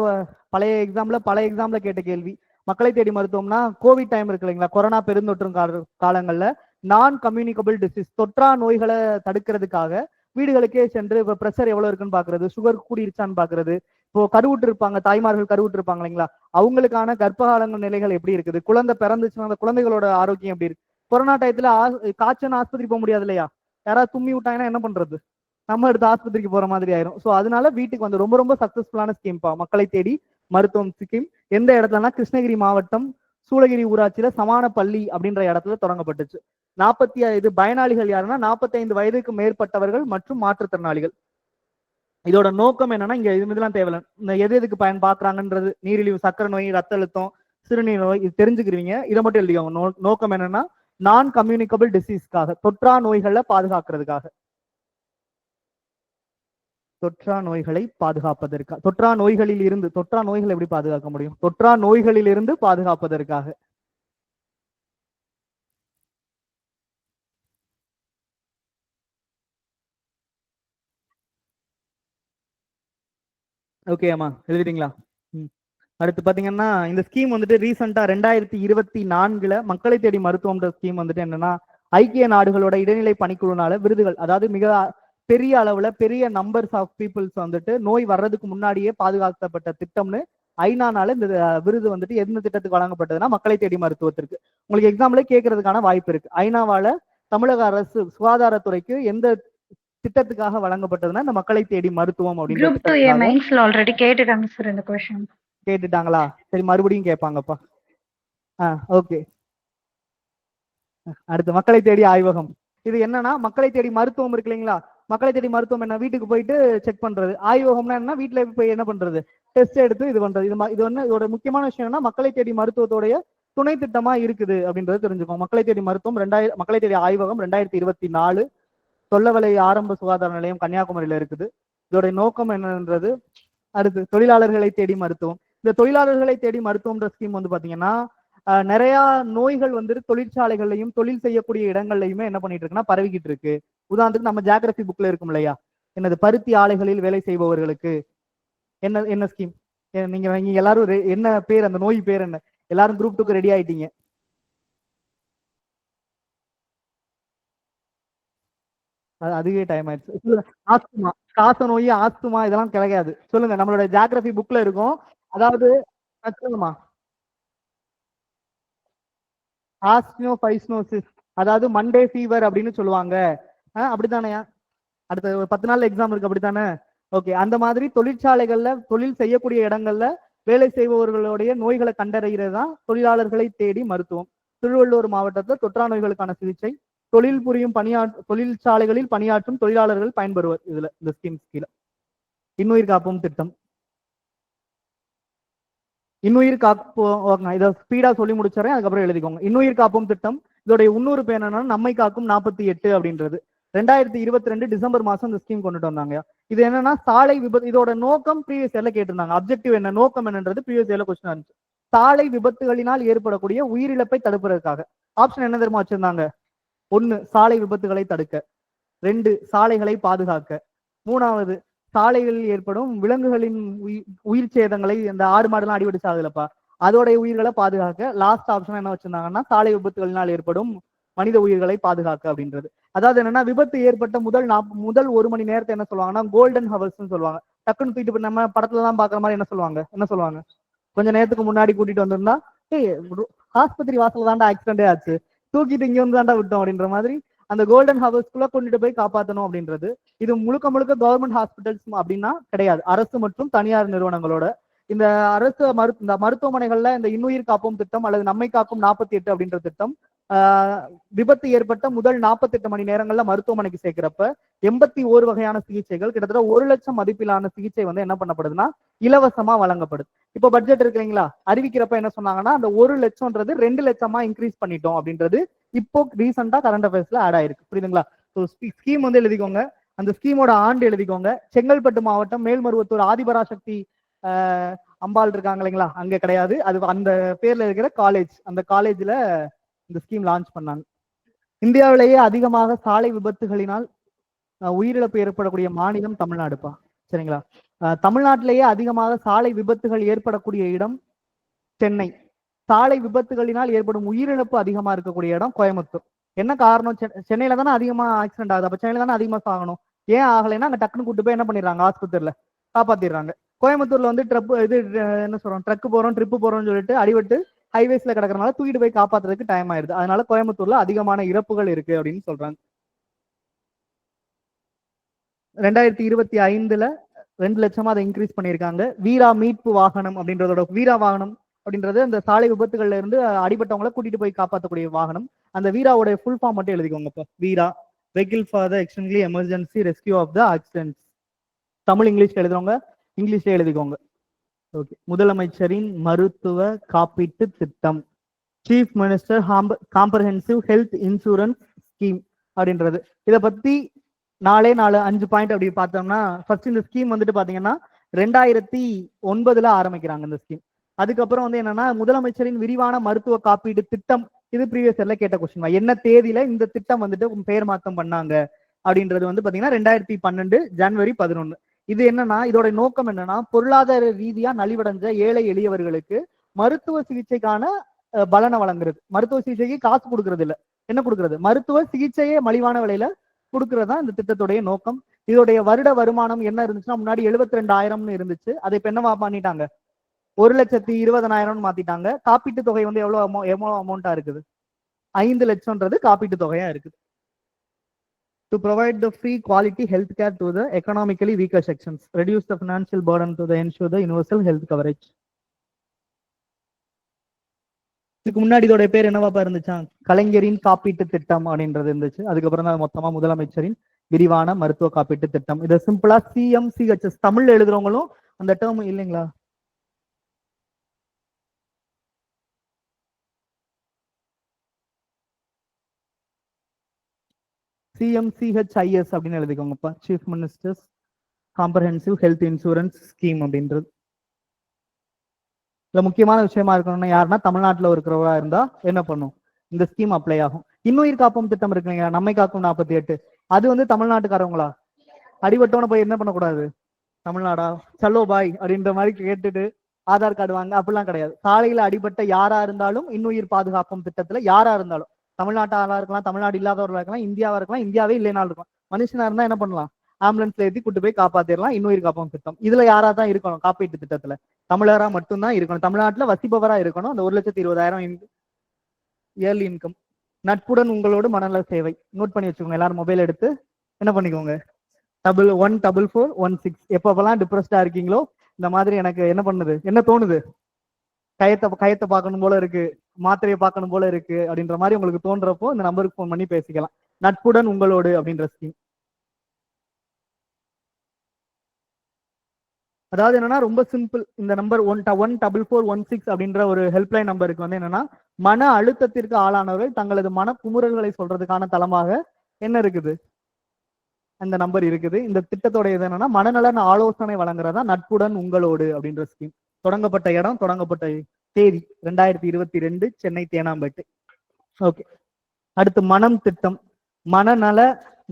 பழைய எக்ஸாம்ல கேட்ட கேள்வி. மக்களை தேடி மருத்துவம்னா கோவிட் டைம் இருக்கு இல்லைங்களா, கொரோனா பெருந்தொற்றும் காலங்கள்ல நான் கம்யூனிகபிள் டிசீஸ் தொற்றா நோய்களை தடுக்கிறதுக்காக வீடுகளுக்கே சென்று இப்போ ப்ரெஷர் எவ்வளவு இருக்குன்னு பாக்குறது, சுகர் கூடிருச்சான்னு பாக்குறது, இப்போ கருவுட்டு இருப்பாங்க தாய்மார்கள் கருவுட்டு இருப்பாங்க இல்லைங்களா, அவங்களுக்கான கர்ப்பகாலங்கள் நிலைகள் எப்படி இருக்குது, குழந்தை பிறந்துச்சுன்னா அந்த குழந்தைகளோட ஆரோக்கியம் எப்படி இருக்கு. கொரோனா டயத்துல காய்ச்சல் ஆஸ்பத்திரி போக முடியாது இல்லையா, யாராவது தும்மி விட்டாங்கன்னா என்ன பண்றது, நம்ம எடுத்து ஆஸ்பத்திரிக்கு போற மாதிரி ஆயிரும். ஸோ அதனால வீட்டுக்கு வந்து ரொம்ப ரொம்ப சக்சஸ்ஃபுல்லான ஸ்கீம்பா மக்களை தேடி மருத்துவம் ஸ்கீம். எந்த இடத்துலனா கிருஷ்ணகிரி மாவட்டம் சூளகிரி ஊராட்சியில சமானப்பள்ளி அப்படின்ற இடத்துல தொடங்கப்பட்டுச்சு. 45 பயனாளிகள் யாருன்னா 45 வயதுக்கு மேற்பட்டவர்கள் மற்றும் மாற்றுத்திறனாளிகள். இதோட நோக்கம் என்னன்னா, இங்க இதெல்லாம் தேவையில்லை, இந்த எதுக்கு பயன் பாக்குறாங்கன்றது நீரிழிவு, சக்கரை நோய், ரத்த அழுத்தம், சிறுநீர் நோய் இது தெரிஞ்சுக்கிறீங்க. இதை மட்டும் எழுதிக்கோங்க. நோக்கம் என்னன்னா நான் கம்யூனிகபிள் டிசீஸ்க்காக, தொற்றா நோய்களை பாதுகாக்கிறதுக்காக, தொற்றா நோய்களை பாதுகாப்பதற்காக, தொற்றா நோய்களில் இருந்து, தொற்றா நோய்களை எப்படி பாதுகாக்க முடியும், தொற்றா நோய்களில் இருந்து பாதுகாப்பதற்காக. ஓகேம்மா, எழுதிட்டீங்களா? அடுத்து பாத்தீங்கன்னா இந்த ஸ்கீம் வந்துட்டு ரீசெண்டா 2024 மக்களை தேடி மருத்துவம்ன்ற ஸ்கீம் வந்துட்டு என்னன்னா ஐக்கிய நாடுகளோட இடைநிலை பணிக்குழுனால விருதுகள், அதாவது மிக பெரிய அளவுல பெரிய நம்பர்ஸ் ஆஃப் பீப்புள்ஸ் வந்துட்டு நோய் வர்றதுக்கு முன்னாடியே பாதுகாக்கப்பட்ட திட்டம்னு ஐநானால இந்த விருது வந்துட்டு எந்த திட்டத்துக்கு வழங்கப்பட்டதுன்னா மக்களை தேடி மருத்துவத்திற்கு. உங்களுக்கு எக்ஸாம்ல கேட்கறதுக்கான வாய்ப்பு இருக்கு. ஐநாவால தமிழக அரசு சுகாதாரத்துறைக்கு எந்த திட்டத்துக்காக வழங்கப்பட்டதுன்னா இந்த மக்களை தேடி மருத்துவம் அப்படின்ற குரூப் 2A திட்டத்துக்காக. மெயின்ஸ்ல ஆல்ரெடி கேட்டுட்டாங்க சார் இந்த கொஸ்டின். கேட்டுட்டாங்களா? சரி, மறுபடியும் கேட்பாங்கப்பா. ஓகே. அடுத்து மக்களை தேடி ஆய்வகம். இது என்னன்னா மக்களை தேடி மருத்துவம் இருக்கு இல்லைங்களா? மக்களை தேடி மருத்துவம் என்ன, வீட்டுக்கு போயிட்டு செக் பண்றது. ஆய்வகம்னா என்ன, வீட்டுல போய் என்ன பண்றது, டெஸ்ட் எடுத்து இது பண்றது. இது வந்து இதோட முக்கியமான விஷயம் என்ன, மக்களை தேடி மருத்துவத்தோடைய துணை திட்டமா இருக்குது அப்படின்றது தெரிஞ்சுக்கோங்க. மக்களை தேடி மருத்துவம் மக்களை தேடி ஆய்வகம் 2024 தொல்லவலை ஆரம்ப சுகாதார நிலையம் கன்னியாகுமரியில இருக்குது. இதோட நோக்கம் என்னன்றது. அடுத்து தொழிலாளர்களை தேடி மருத்துவம். இந்த தொழிலாளர்களை தேடி மருத்துவம்ன்ற ஸ்கீம் வந்து பாத்தீங்கன்னா நிறைய நோய்கள் வந்துட்டு தொழிற்சாலைகள்லையும் தொழில் செய்யக்கூடிய இடங்கள்லையுமே என்ன பண்ணிட்டு இருக்குன்னா பரவிக்கிட்டு இருக்கு. உதாரணத்துக்கு நம்ம ஜியாகிரபி புக்ல இருக்கும் இல்லையா, என்னது பருத்தி ஆலைகளில் வேலை செய்பவர்களுக்கு என்ன என்ன ஸ்கீம், நீங்க எல்லாரும் என்ன பேர், அந்த நோய் பேர் என்ன? எல்லாரும் குரூப் 2க்கு ரெடி ஆயிட்டீங்க. அதுவே டைம் ஆயிடுச்சு. ஆஸ்துமா, காச நோய், ஆஸ்துமா இதெல்லாம் கிடையாது. சொல்லுங்க, நம்மளோட ஜியாகிரபி புக்ல இருக்கும். அதாவது சொல்லுமா, ஆஸ்டியோபைஸ்னோசிஸ், அதாவது மண்டே ஃபீவர் அப்படின்னு சொல்லுவாங்க. அப்படித்தானே? அடுத்த 10 நாள் எக்ஸாம் இருக்கு, அப்படித்தானே? ஓகே. அந்த மாதிரி தொழிற்சாலைகள்ல தொழில் செய்யக்கூடிய இடங்கள்ல வேலை செய்பவர்களுடைய நோய்களை கண்டறிகிறது தான் தொழிலாளர்களை தேடி மருத்துவம். திருவள்ளூர் மாவட்டத்தில் தொற்றா நோய்களுக்கான சிகிச்சை தொழில் புரியும் தொழிற்சாலைகளில் பணியாற்றும் தொழிலாளர்கள் பயன்பெறுவர் இதுல, இந்த ஸ்கீம் கீழே. இன்னுயிர் காப்போம் திட்டம். இன்னுயிர் காப்போம், இதை ஸ்பீடா சொல்லி முடிச்சிடறேன், அதுக்கப்புறம் எழுதிக்கோங்க. இன்னுயிர் காப்போம் திட்டம் இதோடைய இன்னொரு பேர் என்னன்னா நம்மை காக்கும் 48 அப்படின்றது. 2022 டிசம்பர் மாசம் இந்த ஸ்கீம் கொண்டுட்டு வந்தாங்க. இது என்னன்னா சாலை விபத்து, இதோட நோக்கம் ப்ரீவியஸ் இயர்ல கேட்டிருந்தாங்க. அப்ஜெக்டிவ் என்ன, நோக்கம் என்னன்றது ப்ரீவியஸ் இயர்ல கொஸ்டின் இருந்துச்சு. சாலை விபத்துகளினால் ஏற்படக்கூடிய உயிரிழப்பை தடுப்பதற்காக ஆப்ஷன் என்ன தெரியுமா வச்சிருந்தாங்க? 1 சாலை விபத்துகளை தடுக்க, 2 சாலைகளை பாதுகாக்க, 3வது சாலைகளில் ஏற்படும் விலங்குகளின் உயிர் சேதங்களை, இந்த ஆடு மாடுலாம் அடிபட்டு சாகுதுலப்பா, அதோடைய உயிர்களை பாதுகாக்க. லாஸ்ட் ஆப்ஷன் என்ன வச்சிருந்தாங்கன்னா சாலை விபத்துகளினால் ஏற்படும் மனித உயிர்களை பாதுகாக்க அப்படின்றது. அதாவது என்னன்னா விபத்து ஏற்பட்ட முதல் 1 மணி நேரத்தை என்ன சொல்லுவாங்கன்னா கோல்டன் ஹவர்ஸ் சொல்லுவாங்க. டக்குன்னு தூக்கிட்டு நம்ம படத்துல எல்லாம் பாக்குற மாதிரி என்ன சொல்லுவாங்க, கொஞ்ச நேரத்துக்கு முன்னாடி கூட்டிட்டு வந்திருந்தா ஆஸ்பத்திரி வாசல் தாண்டா ஆக்சிடென்டே ஆச்சு, தூக்கிட்டு இங்க வந்து தாண்டா விட்டோம் அப்படின்ற மாதிரி அந்த கோல்டன் ஹவர்ஸ்குள்ள கொண்டுட்டு போய் காப்பாற்றணும் அப்படின்றது. இது முழுக்க முழுக்க கவர்மெண்ட் ஹாஸ்பிட்டல்ஸ் அப்படின்னா கிடையாது, அரசு மற்றும் தனியார் நிறுவனங்களோட. இந்த அரசு இந்த மருத்துவமனைகள்ல இந்த இன்னுயிர் காப்போம் திட்டம் அல்லது நம்மை காக்கும் 48 அப்படின்ற திட்டம் விபத்து ஏற்பட்ட முதல் 48 மணி நேரங்கள்ல மருத்துவமனைக்கு சேர்க்கிறப்ப 81 வகையான சிகிச்சைகள், கிட்டத்தட்ட 1 லட்சம் மதிப்பிலான சிகிச்சை வந்து என்ன பண்ணப்படுதுன்னா இலவசமா வழங்கப்படுது. இப்போ பட்ஜெட் இருக்குங்களா, அறிவிக்கிறப்ப என்ன சொன்னாங்கன்னா அந்த 1 லட்சம்ன்றது 2 லட்சமா இன்க்ரீஸ் பண்ணிட்டோம் அப்படின்றது இப்போ ரீசெண்டா கரண்ட் அஃபேர்ஸ்ல ஆட் ஆயிருக்கு. புரியுதுங்களா? ஸ்கீம் வந்து எழுதிக்கோங்க, அந்த ஸ்கீமோட ஆண்டு எழுதிக்கோங்க. செங்கல்பட்டு மாவட்டம் மேல்மருவத்தூர் ஆதிபராசக்தி அம்பாள் இருக்காங்க இல்லைங்களா, அங்க கிடையாது, அது அந்த பேர்ல இருக்கிற காலேஜ், அந்த காலேஜ்ல இந்த ஸ்கீம் லான்ச் பண்ணாங்க. இந்தியாவிலேயே அதிகமாக சாலை விபத்துகளினால் உயிரிழப்பு ஏற்படக்கூடிய மாநிலம் தமிழ்நாடுப்பா. சரிங்களா? தமிழ்நாட்டிலேயே அதிகமாக சாலை விபத்துகள் ஏற்படக்கூடிய இடம் சென்னை. சாலை விபத்துகளினால் ஏற்படும் உயிரிழப்பு அதிகமா இருக்கக்கூடிய இடம் கோயம்புத்தூர். என்ன காரணம்? சென்னையில தானே அதிகமா ஆக்சிடென்ட் ஆகுது, அப்ப சென்னையில தானே அதிகமா சாகணும். ஏன் ஆகலைன்னா அங்க டக்குன்னு கூட்டு போய் என்ன பண்ணிடுறாங்க, ஆஸ்பத்திரியில காப்பாத்திடுறாங்க. கோயம்புத்தூர்ல வந்து என்ன சொல்றோம், ட்ரிப்பு போறோம்னு சொல்லிட்டு அடிபட்டு ஹைவேஸ்ல கிடக்கிறனால தூக்கிட்டு போய் காப்பாத்துறதுக்கு டைம் ஆயிடுது. அதனால கோயம்புத்தூர்ல அதிகமான இறப்புகள் இருக்கு அப்படின்னு சொல்றாங்க. 2025 2 லட்சமா அதை இன்க்ரீஸ் பண்ணியிருக்காங்க. வீரா மீட்பு வாகனம் அப்படின்றதோட, வீரா வாகனம் அப்படின்றது அந்த சாலை விபத்துகள்ல இருந்து அடிபட்டவங்களை கூட்டிட்டு போய் காப்பாற்றக்கூடிய வாகனம். அந்த வீராவோட ஃபுல் ஃபார்ம் மட்டும் எழுதிக்கோங்க. இப்போ Veera, vehicle for the extremely emergency rescue of the accidents. Tamil இங்கிலீஷ்ல எழுதுறவங்க இங்கிலீஷ்ல எழுதிக்கோங்க. ஓகே. முதலமைச்சரின் மருத்துவ காப்பீட்டு திட்டம், chief minister comprehensive health insurance scheme அப்படின்றது. இதை பத்தி 5 பாயிண்ட் அப்படி பார்த்தோம்னா, ஃபர்ஸ்ட் இந்த ஸ்கீம் வந்துட்டு பாத்தீங்கன்னா 2009 ஆரம்பிக்கிறாங்க இந்த ஸ்கீம். அதுக்கப்புறம் வந்து என்னன்னா முதலமைச்சரின் விரிவான மருத்துவ காப்பீடு திட்டம், இது ப்ரீவியஸ் இயர்ல கேட்ட கொஸ்டின். என்ன தேதியில இந்த திட்டம் வந்துட்டு பெயர் மாற்றம் பண்ணாங்க அப்படின்றது வந்து பாத்தீங்கன்னா 2012 ஜனவரி 11. இது என்னன்னா, இதோட நோக்கம் என்னன்னா, பொருளாதார ரீதியா நலிவடைஞ்ச ஏழை எளியவர்களுக்கு மருத்துவ சிகிச்சைக்கான பலனை வழங்குறது. மருத்துவ சிகிச்சைக்கு காசு கொடுக்கறது இல்ல, என்ன கொடுக்கறது, மருத்துவ சிகிச்சையே மலிவான விலையில கொடுக்கறது தான் இந்த திட்டத்துடைய நோக்கம். இதோடைய வருட வருமானம் என்ன இருந்துச்சுன்னா, முன்னாடி 72,000 இருந்துச்சு. அதை இப்ப என்னவா பண்ணிட்டாங்க, 1,20,000 மாத்திட்டாங்க. காப்பீட்டு தொகை வந்து எவ்வளவு அமௌண்டா இருக்குது, 5 லட்சம்ன்றது காப்பீட்டு தொகையா இருக்குது. To provide the free quality health care to the economically weaker sections, reduce the financial burden to the ensure the universal health coverage. இதுக்கு முன்னாடி இதோட பேர் என்னவா இருந்துச்சா, கலைஞரின் காப்பீட்டு திட்டம் அப்படின்றது இருந்துச்சு. அதுக்கப்புறம் தான் மொத்தமா முதலமைச்சரின் விரிவான மருத்துவ காப்பீட்டு திட்டம். இதை சிம்பிளா CMCHS தமிழ்ல எழுதுறவங்களும் அந்த டேர்ம் இல்லைங்களா, CMCHIS அப்படின்னு எழுதிக்கோங்கப்பா, chief minister's comprehensive health insurance scheme அப்படின்றது. இதுல முக்கியமான விஷயமா இருக்கணும்னா யாருன்னா, தமிழ்நாட்டில் இருக்கிறவரா இருந்தா என்ன பண்ணும், இந்த ஸ்கீம் அப்ளை ஆகும். இன்னுயிர் காப்போம் திட்டம் இருக்கு இல்லைங்களா, நம்மை காக்கும் 48, அது வந்து தமிழ்நாட்டுக்காரவங்களா, அடிபட்டோன்னு போய் என்ன பண்ணக்கூடாது, தமிழ்நாடா சல்லோ பாய் அப்படின்ற மாதிரி கேட்டுட்டு ஆதார் கார்டு வாங்க, அப்படிலாம் கிடையாது. சாலையில அடிபட்ட யாரா இருந்தாலும் இன்னுயிர் பாதுகாப்பும் திட்டத்துல யாரா இருந்தாலும், தமிழ்நாட்டாளா இருக்கலாம், தமிழ்நாடு இல்லாதவர்களா இருக்கலாம், இந்தியாவா இருக்கலாம், இந்தியாவே இல்லைனாலும் இருக்கலாம், மனுஷனா இருந்தா என்ன பண்ணலாம், ஆம்புலன்ஸ்ல ஏற்றி கூட்டு போய் காப்பாத்திடலாம். இன்னுயிர் காப்போம் திட்டம் இதுல யாரா தான் இருக்கணும், காப்பீட்டு திட்டத்துல தமிழரா மட்டும்தான் இருக்கணும், தமிழ்நாட்டுல வசிப்பவரா இருக்கணும். அந்த 1,20,000 இயர்லி இன்கம். நட்புடன் உங்களோடு மனநல சேவை நோட் பண்ணி வச்சுக்கோங்க, எல்லாரும் மொபைல் எடுத்து என்ன பண்ணிக்கோங்க, 114416. எப்பப்பெல்லாம் டிப்ரெஸ்டா இருக்கீங்களோ, இந்த மாதிரி எனக்கு என்ன பண்ணுது, என்ன தோணுது, கயத்தை பார்க்கணும் போல இருக்கு, மாத்திரையை பார்க்கணும் போல இருக்கு அப்படின்ற மாதிரி உங்களுக்கு தோன்றப்போ இந்த நம்பருக்கு ஃபோன் பண்ணி பேசிக்கலாம். நட்புடன் உங்களோடு அப்படின்ற ஸ்கீம். அதாவது என்னன்னா ரொம்ப சிம்பிள். இந்த நம்பர் 114416 அப்படின்ற ஒரு ஹெல்ப்லைன் நம்பருக்கு வந்து என்னன்னா, மன அழுத்தத்திற்கு ஆளானவர்கள் தங்களது மன குமுறல்களை சொல்றதுக்கான தளமாக என்ன இருக்குது, அந்த நம்பர் இருக்குது. இந்த திட்டத்தோட இது என்னன்னா, மனநலன் ஆலோசனை வழங்குறதா நட்புடன் உங்களோடு அப்படின்ற ஸ்கீம். தொடங்கப்பட்ட இடம், தொடங்கப்பட்ட தேதி 2022 சென்னை தேனாம்பேட்டை. ஓகே, அடுத்து மனம் திட்டம், மனநல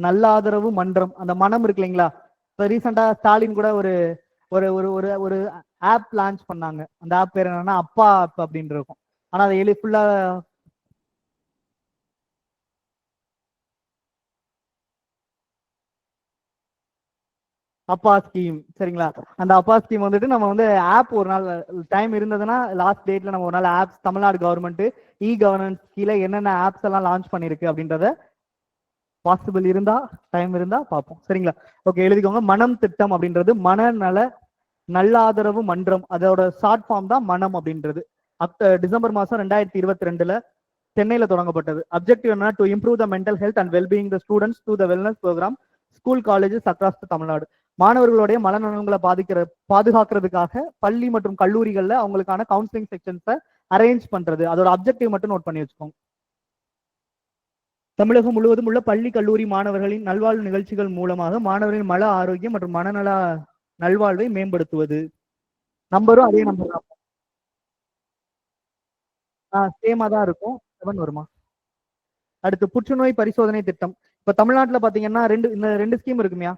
நல்லாதரவு மன்றம். அந்த மனம் இருக்கு இல்லைங்களா, இப்போ ரீசெண்டா ஸ்டாலின் கூட ஒரு ஒரு ஒரு ஒரு ஒரு ஆப் லான்ச் பண்ணாங்க. அந்த ஆப் பேர் என்னன்னா அப்பா ஆப் அப்படின்னு இருக்கும். ஆனா அதை ஃபுல்லா அப்பா ஸ்கீம், சரிங்களா. அந்த அப்பா ஸ்கீம் வந்துட்டு நம்ம வந்து ஆப் ஒரு நாள் டைம் இருந்ததுன்னா, லாஸ்ட் டேட்ல நம்ம ஒரு நாள் ஆப்ஸ், தமிழ்நாடு கவர்மெண்ட் கவர்னன்ஸ் கீழே என்னென்ன ஆப்ஸ் எல்லாம் லான்ச் பண்ணிருக்கு அப்படின்றத பாசிபிள் இருந்தா, டைம் இருந்தா பார்ப்போம், சரிங்களா. ஓகே, எழுதிக்கோங்க. மனம் திட்டம் அப்படின்றது மனநல நல்லாதரவு மன்றம், அதோட ஷார்ட் ஃபார்ம் தான் மனம் அப்படின்றது. டிசம்பர் மாசம் 2022 சென்னையில தொடங்கப்பட்டது. அப்ஜெக்டிவ் என்ன, to improve the mental health and wellbeing the students to the wellness programme school colleges across the Tamil Nadu. மாணவர்களுடைய மனநலன்களை பாதுகாக்கிறதுக்காக பள்ளி மற்றும் கல்லூரிகள்ல அவங்களுக்கான கவுன்சிலிங் செக்ஷன்ஸை அரேஞ்ச் பண்றது. அதோட அப்ஜெக்டிவ் மட்டும் நோட் பண்ணி வச்சுக்கோங்க. தமிழகம் முழுவதும் உள்ள பள்ளி கல்லூரி மாணவர்களின் நல்வாழ்வு நிகழ்ச்சிகள் மூலமாக மாணவர்களின் மன ஆரோக்கியம் மற்றும் மனநல நல்வாழ்வை மேம்படுத்துவது. நம்பரும் அதே நம்பர் தான், சேமா தான் இருக்கும். 7 வருமா. அடுத்து புற்றுநோய் பரிசோதனை திட்டம். இப்ப தமிழ்நாட்டுல பாத்தீங்கன்னா இந்த ரெண்டு ஸ்கீம் இருக்குமையா.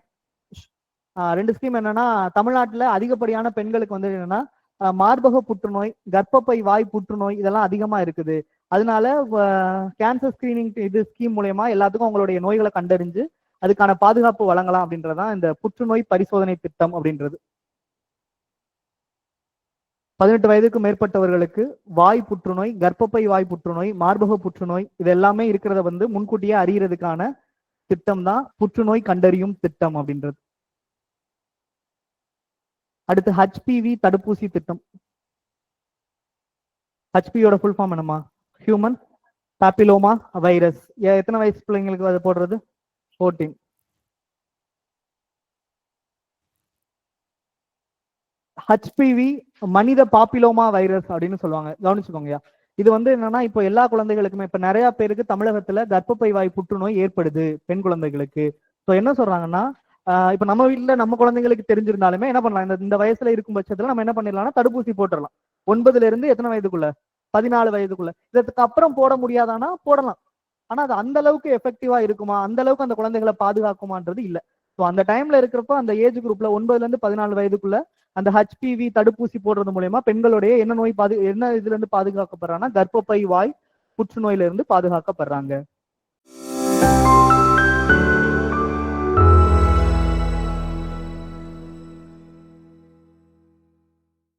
ரெண்டு ஸ்கீம் என்னன்னா, தமிழ்நாட்டுல அதிகப்படியான பெண்களுக்கு வந்து என்னன்னா மார்பக புற்றுநோய், கர்ப்பப்பை வாய் புற்றுநோய் இதெல்லாம் அதிகமா இருக்குது. அதனால கேன்சர் ஸ்கிரீனிங் இது ஸ்கீம் மூலயமா எல்லாத்துக்கும் அவங்களுடைய நோய்களை கண்டறிஞ்சு அதுக்கான பாதுகாப்பு வழங்கலாம் அப்படின்றதான் இந்த புற்றுநோய் பரிசோதனை திட்டம் அப்படின்றது. 18 வயதுக்கு மேற்பட்டவர்களுக்கு வாய் புற்றுநோய், கர்ப்பப்பை வாய் புற்றுநோய், மார்பக புற்றுநோய் இது எல்லாமே இருக்கிறத வந்து முன்கூட்டியே அறியறதுக்கான திட்டம் தான் புற்றுநோய் கண்டறியும் திட்டம் அப்படின்றது. அடுத்து HPV தடுப்பூசி திட்டம். HPV-யோட ஃபுல் ஃபார்ம் என்னமா, ஹியூமன் பாப்பிலோமா வைரஸ். எத்தனை வயசு பிள்ளைங்களுக்கு அதை போடுறது, 14. HPV மனித பாப்பிலோமா வைரஸ் அப்படின்னு சொல்லுவாங்க, கவனிச்சுக்கோங்க. இது வந்து என்னன்னா, இப்போ எல்லா குழந்தைகளுக்குமே, இப்ப நிறைய பேருக்கு தமிழகத்துல கர்ப்பப்பை வாய் புற்றுநோய் ஏற்படுது பெண் குழந்தைகளுக்கு. ஸோ என்ன சொல்றாங்கன்னா, இப்ப நம்ம வீட்டுல நம்ம குழந்தைங்களுக்கு தெரிஞ்சிருந்தாலுமே என்ன பண்ணலாம், இந்த வயசுல இருக்கும் பட்சத்துல நம்ம என்ன பண்ணிடலாம்னா தடுப்பூசி போட்டுடலாம். 9ல இருந்து எத்தனை வயதுக்குள்ள, 14 வயதுக்குள்ள. இதுக்கு அப்புறம் போட முடியாதானா போடலாம். ஆனா அது அந்த அளவுக்கு எஃபெக்டிவா இருக்குமா, அந்த அளவுக்கு அந்த குழந்தைகளை பாதுகாக்குமான்றது இல்ல. ஸோ அந்த டைம்ல இருக்கிறப்ப அந்த ஏஜ் குரூப்ல 9ல இருந்து 14 வயதுக்குள்ள அந்த ஹெச்பிவி தடுப்பூசி போடுறது மூலயமா பெண்களுடைய என்ன நோய் என்ன இதுல இருந்து பாதுகாக்கப்படுறாங்கன்னா கர்ப்பப்பை வாய் புற்றுநோயில இருந்து பாதுகாக்கப்படுறாங்க.